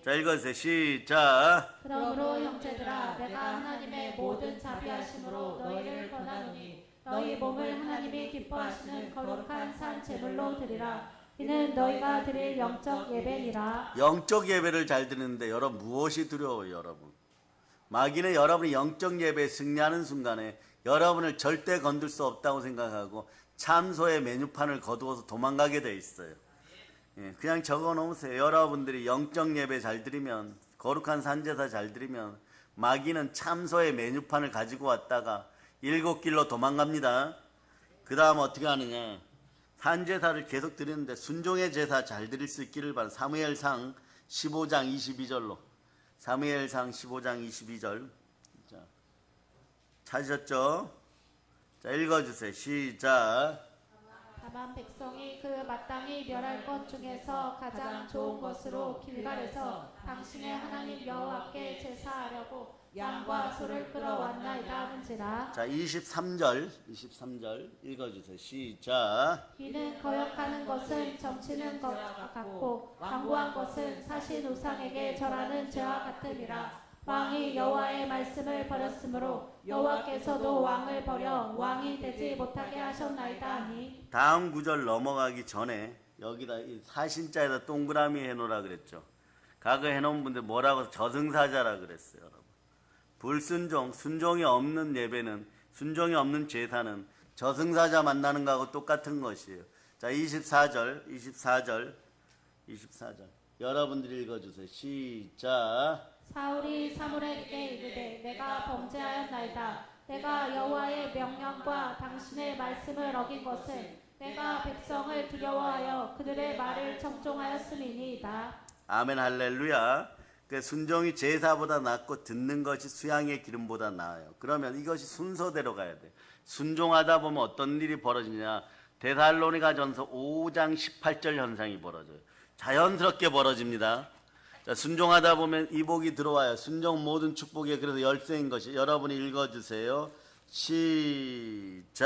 자, 읽어주세요. 시작. 그러므로 형제들아, 내가 하나님의 모든 자비하심으로 너희를 권하노니 너희 몸을 하나님이 기뻐하시는 거룩한 산 제물로 드리라. 이는 너희가 드릴 영적 예배니라. 영적 예배를 잘 드리는데 여러분 무엇이 두려워요? 여러분 마귀는 여러분이 영적 예배에 승리하는 순간에 여러분을 절대 건들 수 없다고 생각하고 참소의 메뉴판을 거두어서 도망가게 돼 있어요. 예, 그냥 적어 놓으세요. 여러분들이 영적 예배 잘 드리면, 거룩한 산제사 잘 드리면 마귀는 참소의 메뉴판을 가지고 왔다가 7길로 도망갑니다. 그 다음 어떻게 하느냐, 산제사를 계속 드리는데 순종의 제사 잘 드릴 수 있기를 바랍니다. 사무엘상 15장 22절로, 사무엘상 15장 22절. 자, 찾으셨죠? 자, 읽어주세요. 시작. 다만 백성이 그 마땅히 멸할 것 중에서 가장 좋은 것으로 길갈에서 당신의 하나님 여호와께 제사하려고 양과 소를 끌어왔나이다 한지라. 자, 23절 읽어주세요. 시작. 이는 거역하는 것은 점치는 것 같고 완고한 것은 사신 우상에게 절하는 죄와 같음이라. 왕이 여호와의 말씀을 버렸으므로 여호와께서도 왕을 버려 왕이 되지 못하게 하셨나이다 하니. 다음 구절 넘어가기 전에 여기다 이 사신자에다 동그라미 해놓으라 그랬죠. 과거에 해놓은 분들 뭐라고 저승사자라 그랬어요. 여러분, 불순종, 순종이 없는 예배는, 순종이 없는 제사는 저승사자 만나는 거하고 똑같은 것이에요. 자, 24절 여러분들이 읽어주세요. 시작. 사울이 사무엘에게 이르되 내가 범죄하였나이다. 내가 여호와의 명령과 당신의 말씀을 어긴 것은 내가 백성을 두려워하여 그들의 말을 청종하였음이니이다. 아멘 할렐루야. 그 순종이 제사보다 낫고 듣는 것이 수양의 기름보다 나아요. 그러면 이것이 순서대로 가야 돼. 순종하다 보면 어떤 일이 벌어지냐, 데살로니가전서 5장 18절 현상이 벌어져요. 자연스럽게 벌어집니다. 자, 순종하다 보면 이 복이 들어와요. 순종 모든 축복이 그래서 열쇠인 것이. 여러분이 읽어주세요. 시작.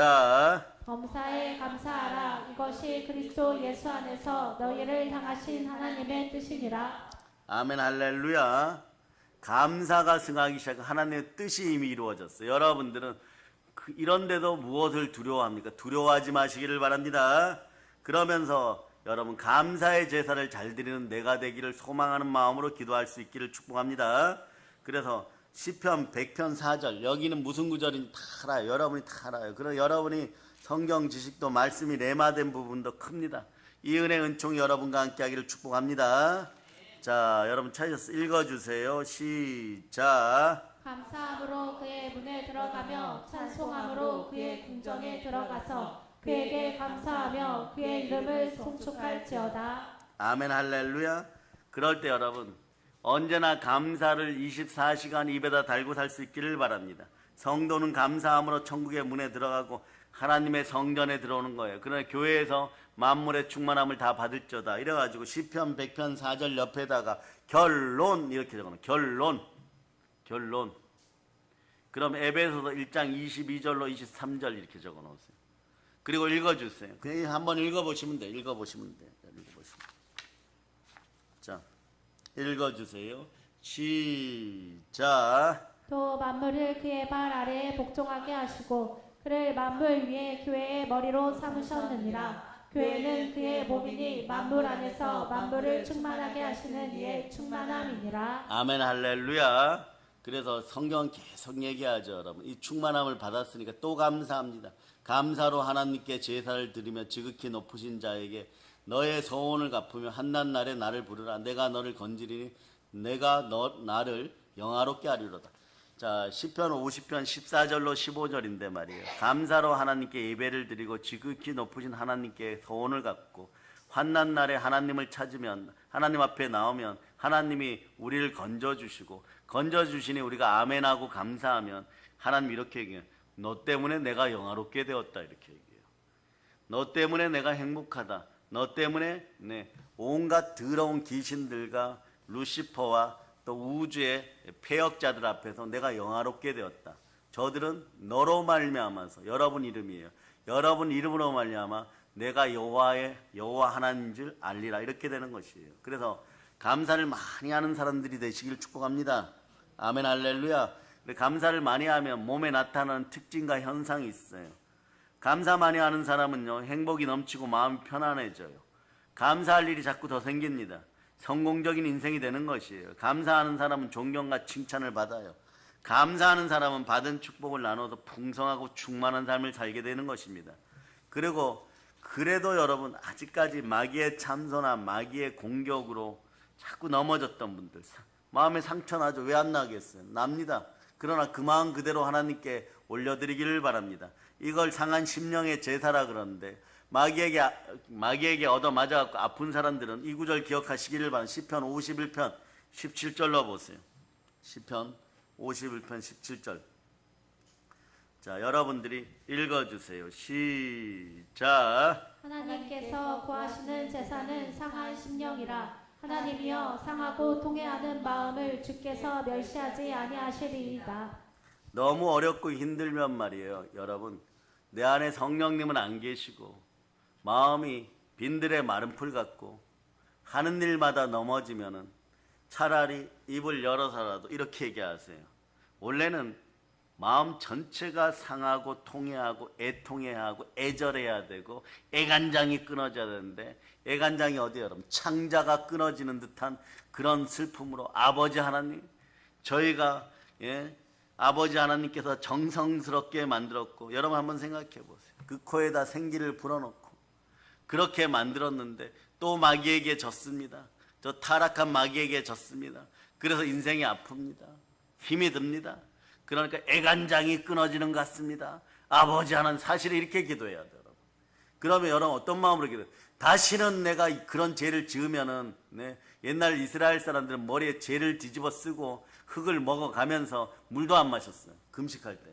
범사에 감사하라. 이것이 그리스도 예수 안에서 너희를 향하신 하나님의 뜻이니라. 아멘 할렐루야. 감사가 승하기 시작한 하나님의 뜻이 이미 이루어졌어요. 여러분들은 이런데도 무엇을 두려워합니까? 두려워하지 마시기를 바랍니다. 그러면서 여러분 감사의 제사를 잘 드리는 내가 되기를 소망하는 마음으로 기도할 수 있기를 축복합니다. 그래서 시편 100편 4절, 여기는 무슨 구절인지 다 알아요. 여러분이 다 알아요. 그래서 여러분이 성경 지식도 말씀이 레마된 부분도 큽니다. 이 은혜 은총이 여러분과 함께 하기를 축복합니다. 자, 여러분 찾으셔서 읽어주세요. 시작. 감사함으로 그의 문에 들어가며 찬송함으로 그의 궁정에 들어가서 그에게 감사하며 그의 이름을 송축할지어다. 아멘 할렐루야. 그럴 때 여러분 언제나 감사를 24시간 입에다 달고 살 수 있기를 바랍니다. 성도는 감사함으로 천국의 문에 들어가고 하나님의 성전에 들어오는 거예요. 그러나 교회에서 만물의 충만함을 다 받을저다 이래가지고 시편 100편 4절 옆에다가 결론 이렇게 적어놓은 결론. 그럼 에베소서 1장 22절로 23절 이렇게 적어놓으세요. 그리고 읽어주세요. 그냥 한번 읽어보시면 돼요. 자, 읽어주세요. 시작. 또 만물을 그의 발 아래에 복종하게 하시고 그를 만물 위에 교회의 머리로 삼으셨느니라. 교회는 그의 몸이니 만물 안에서 만물을 충만하게 하시는 이의 충만함이니라. 아멘 할렐루야. 그래서 성경은 계속 얘기하죠. 여러분 이 충만함을 받았으니까 또 감사합니다. 감사로 하나님께 제사를 드리며 지극히 높으신 자에게 너의 소원을 갚으며 한낱날에 나를 부르라. 내가 너를 건지리니 내가 나를 영화롭게 하리로다. 자, 시편 50편 14절로 15절인데 말이에요. 감사로 하나님께 예배를 드리고 지극히 높으신 하나님께 소원을 갖고 환난 날에 하나님을 찾으면 하나님 앞에 나오면 하나님이 우리를 건져주시고 건져주시니 우리가 아멘하고 감사하면 하나님 이렇게 얘기해요. 너 때문에 내가 영화롭게 되었다 이렇게 얘기해요. 너 때문에 내가 행복하다. 너 때문에 온갖 더러운 귀신들과 루시퍼와 또 우주의 폐역자들 앞에서 내가 영화롭게 되었다. 저들은 너로 말미암아서 여러분 이름이에요. 여러분 이름으로 말미암아 내가 여호와 하나님인 줄 알리라 이렇게 되는 것이에요. 그래서 감사를 많이 하는 사람들이 되시길 축복합니다. 아멘 할렐루야. 감사를 많이 하면 몸에 나타나는 특징과 현상이 있어요. 감사 많이 하는 사람은요 행복이 넘치고 마음이 편안해져요. 감사할 일이 자꾸 더 생깁니다. 성공적인 인생이 되는 것이에요. 감사하는 사람은 존경과 칭찬을 받아요. 감사하는 사람은 받은 축복을 나눠서 풍성하고 충만한 삶을 살게 되는 것입니다. 그래도 여러분 아직까지 마귀의 참소나 마귀의 공격으로 자꾸 넘어졌던 분들 마음에 상처 나죠. 왜 안 나겠어요? 납니다. 그러나 그 마음 그대로 하나님께 올려드리기를 바랍니다. 이걸 상한 심령의 제사라 그러는데 마귀에게 얻어맞아갖고 아픈 사람들은 이 구절 기억하시기를 바랍니다. 시편 51편 17절로 보세요. 시편 51편 17절. 자, 여러분들이 읽어주세요. 시작. 하나님께서 구하시는 제사는 상한 심령이라. 하나님이여 상하고 통회하는 마음을 주께서 멸시하지 아니하시리이다. 너무 어렵고 힘들면 말이에요. 여러분 내 안에 성령님은 안 계시고 마음이 빈들의 마른 풀 같고 하는 일마다 넘어지면은 차라리 입을 열어서라도 이렇게 얘기하세요. 원래는 마음 전체가 상하고 통해하고 애통해하고 애절해야 되고 애간장이 끊어져야 되는데 애간장이 어디예요 여러분? 창자가 끊어지는 듯한 그런 슬픔으로 아버지 하나님 저희가 아버지 하나님께서 정성스럽게 만들었고 여러분 한번 생각해 보세요. 그 코에다 생기를 불어넣고 그렇게 만들었는데 또 마귀에게 졌습니다. 저 타락한 마귀에게 졌습니다. 그래서 인생이 아픕니다. 힘이 듭니다. 그러니까 애간장이 끊어지는 것 같습니다. 아버지 하나님 사실은 이렇게 기도해야 돼요. 여러분. 그러면 여러분 어떤 마음으로 기도해요? 다시는 내가 그런 죄를 지으면은 옛날 이스라엘 사람들은 머리에 죄를 뒤집어 쓰고 흙을 먹어가면서 물도 안 마셨어요. 금식할 때.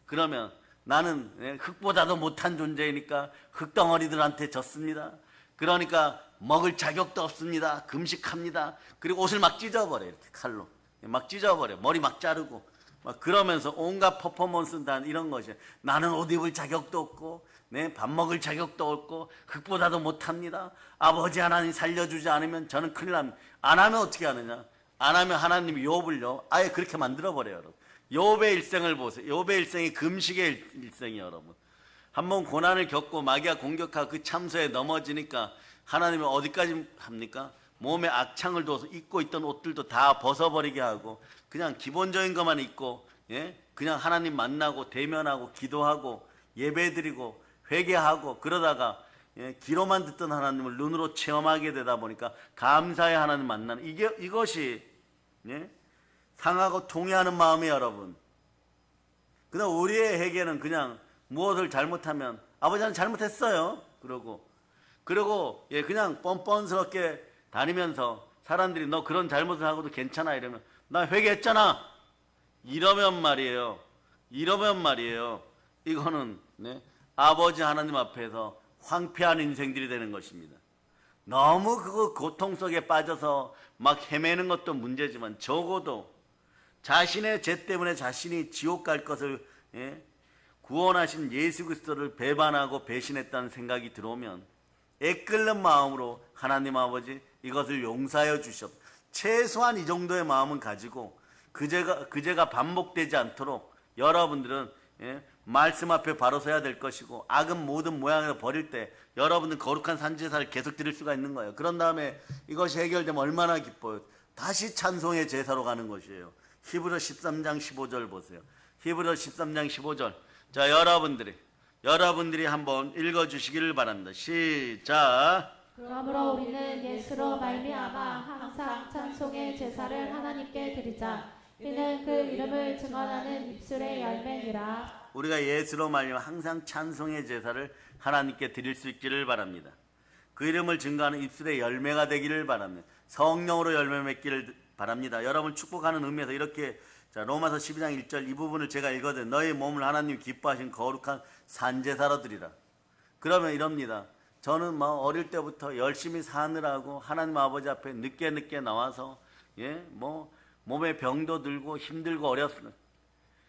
그러면 나는 흙보다도 못한 존재이니까 흙덩어리들한테 졌습니다. 그러니까 먹을 자격도 없습니다. 금식합니다. 그리고 옷을 막 찢어버려요. 이렇게 칼로. 막 찢어버려요. 머리 막 자르고. 막 그러면서 온갖 퍼포먼스 단 이런 것이 나는 옷 입을 자격도 없고 밥 먹을 자격도 없고 흙보다도 못합니다. 아버지 하나님 살려주지 않으면 저는 큰일 납니다. 안 하면 어떻게 하느냐? 안 하면 하나님이 욥을요 아예 그렇게 만들어버려요. 여러분. 욥의 일생을 보세요. 욥의 일생이 금식의 일생이에요. 여러분. 한번 고난을 겪고 마귀가 공격하고 그 참소에 넘어지니까 하나님은 어디까지 합니까? 몸에 악창을 둬서 입고 있던 옷들도 다 벗어버리게 하고 그냥 기본적인 것만 입고 그냥 하나님 만나고 대면하고 기도하고 예배드리고 회개하고 그러다가 귀로만 듣던 하나님을 눈으로 체험하게 되다 보니까 감사의 하나님 만나는 이것이 상하고 통회하는 마음이에요. 여러분. 그다음 우리의 회개는 그냥 무엇을 잘못하면 아버지 하나님 잘못했어요. 그러고 그리고 그냥 뻔뻔스럽게 다니면서 사람들이 너 그런 잘못을 하고도 괜찮아 이러면 나 회개했잖아 이러면 말이에요. 이거는 아버지 하나님 앞에서 황폐한 인생들이 되는 것입니다. 너무 그거 고통 속에 빠져서 막 헤매는 것도 문제지만 적어도 자신의 죄 때문에 자신이 지옥 갈 것을 구원하신 예수 그리스도를 배반하고 배신했다는 생각이 들어오면 애끓는 마음으로 하나님 아버지 이것을 용서하여 주시옵소서. 최소한 이 정도의 마음은 가지고 그 죄가 반복되지 않도록 여러분들은 말씀 앞에 바로 서야 될 것이고 악은 모든 모양으로 버릴 때 여러분은 거룩한 산제사를 계속 드릴 수가 있는 거예요. 그런 다음에 이것이 해결되면 얼마나 기뻐요. 다시 찬송의 제사로 가는 것이에요. 히브리 13장 15절 보세요. 히브리 13장 15절. 자, 여러분들이 한번 읽어주시기를 바랍니다. 시작. 그러므로 우리는 예수로 말미암아 항상 찬송의 제사를 하나님께 드리자. 이는 그 이름을 증언하는 입술의 열매니라. 우리가 예수로 말미암아 항상 찬송의 제사를 하나님께 드릴 수 있기를 바랍니다. 그 이름을 증거하는 입술의 열매가 되기를 바랍니다. 성령으로 열매 맺기를 바랍니다. 여러분 축복하는 의미에서 이렇게 로마서 12장 1절 이 부분을 제가 읽어드려요. 너희 몸을 하나님 기뻐하신 거룩한 산제사로 드리라. 그러면 이럽니다. 저는 어릴 때부터 열심히 사느라고 하나님 아버지 앞에 늦게 나와서 몸에 병도 들고 힘들고 어렵습니다.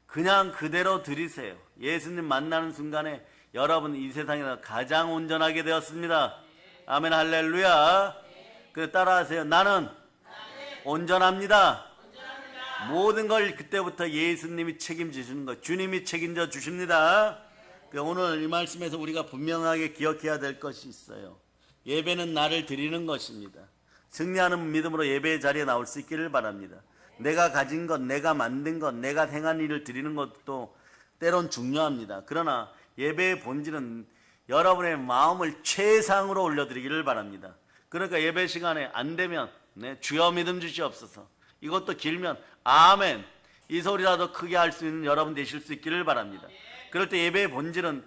그냥 그대로 드리세요. 예수님 만나는 순간에 여러분 이 세상에서 가장 온전하게 되었습니다. 아멘 할렐루야. 그래 따라하세요. 나는 온전합니다. 모든 걸 그때부터 예수님이 책임지시는 것, 주님이 책임져 주십니다. 오늘 이 말씀에서 우리가 분명하게 기억해야 될 것이 있어요. 예배는 나를 드리는 것입니다. 승리하는 믿음으로 예배의 자리에 나올 수 있기를 바랍니다. 내가 가진 것, 내가 만든 것, 내가 행한 일을 드리는 것도 때론 중요합니다. 그러나 예배의 본질은 여러분의 마음을 최상으로 올려드리기를 바랍니다. 그러니까 예배 시간에 안 되면 주여 믿음 주시옵소서. 이것도 길면 아멘 이 소리라도 크게 할 수 있는 여러분 되실 수 있기를 바랍니다. 그럴 때 예배의 본질은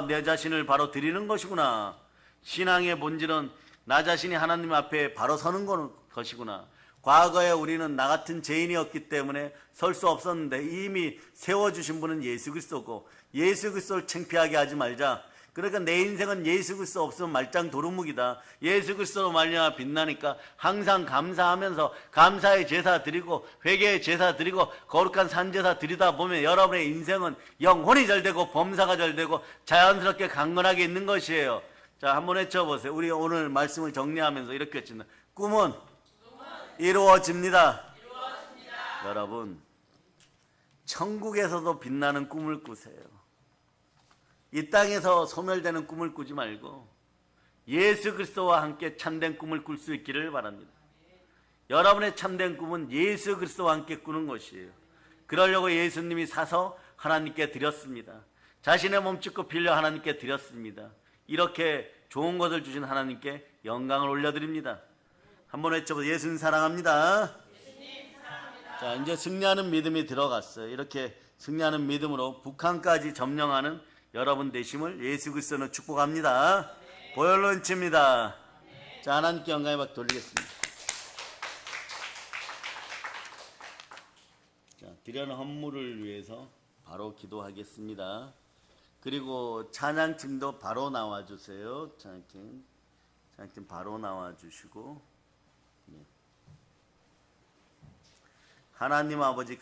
내 자신을 바로 드리는 것이구나. 신앙의 본질은 나 자신이 하나님 앞에 바로 서는 것이구나. 과거에 우리는 나 같은 죄인이었기 때문에 설 수 없었는데 이미 세워주신 분은 예수 그리스도고 예수 그리스도를 창피하게 하지 말자. 그러니까 내 인생은 예수 그리스도 없으면 말짱 도루묵이다. 예수 그리스도로 말미암아 빛나니까 항상 감사하면서 감사의 제사 드리고 회개의 제사 드리고 거룩한 산제사 드리다 보면 여러분의 인생은 영혼이 잘 되고 범사가 잘 되고 자연스럽게 강건하게 있는 것이에요. 자, 한번 외쳐보세요. 우리 오늘 말씀을 정리하면서 이렇게 외친다. 꿈은 이루어집니다. 여러분 천국에서도 빛나는 꿈을 꾸세요. 이 땅에서 소멸되는 꿈을 꾸지 말고 예수 그리스도와 함께 참된 꿈을 꿀 수 있기를 바랍니다. 여러분의 참된 꿈은 예수 그리스도와 함께 꾸는 것이에요. 그러려고 예수님이 사서 하나님께 드렸습니다. 자신의 몸 찢고 빌려 하나님께 드렸습니다. 이렇게 좋은 것을 주신 하나님께 영광을 올려드립니다. 한번 외쳐보세요. 예수님 사랑합니다. 자, 이제 승리하는 믿음이 들어갔어요. 이렇게 승리하는 믿음으로 북한까지 점령하는 여러분 되심을 예수 그리스도는 축복합니다. 보혈론치입니다. 자, 하나님께 영광의 박 돌리겠습니다. 자, 드려는 헌물을 위해서 바로 기도하겠습니다. 그리고 찬양팀도 바로 나와주세요. 찬양팀 바로 나와주시고 하나님 아버지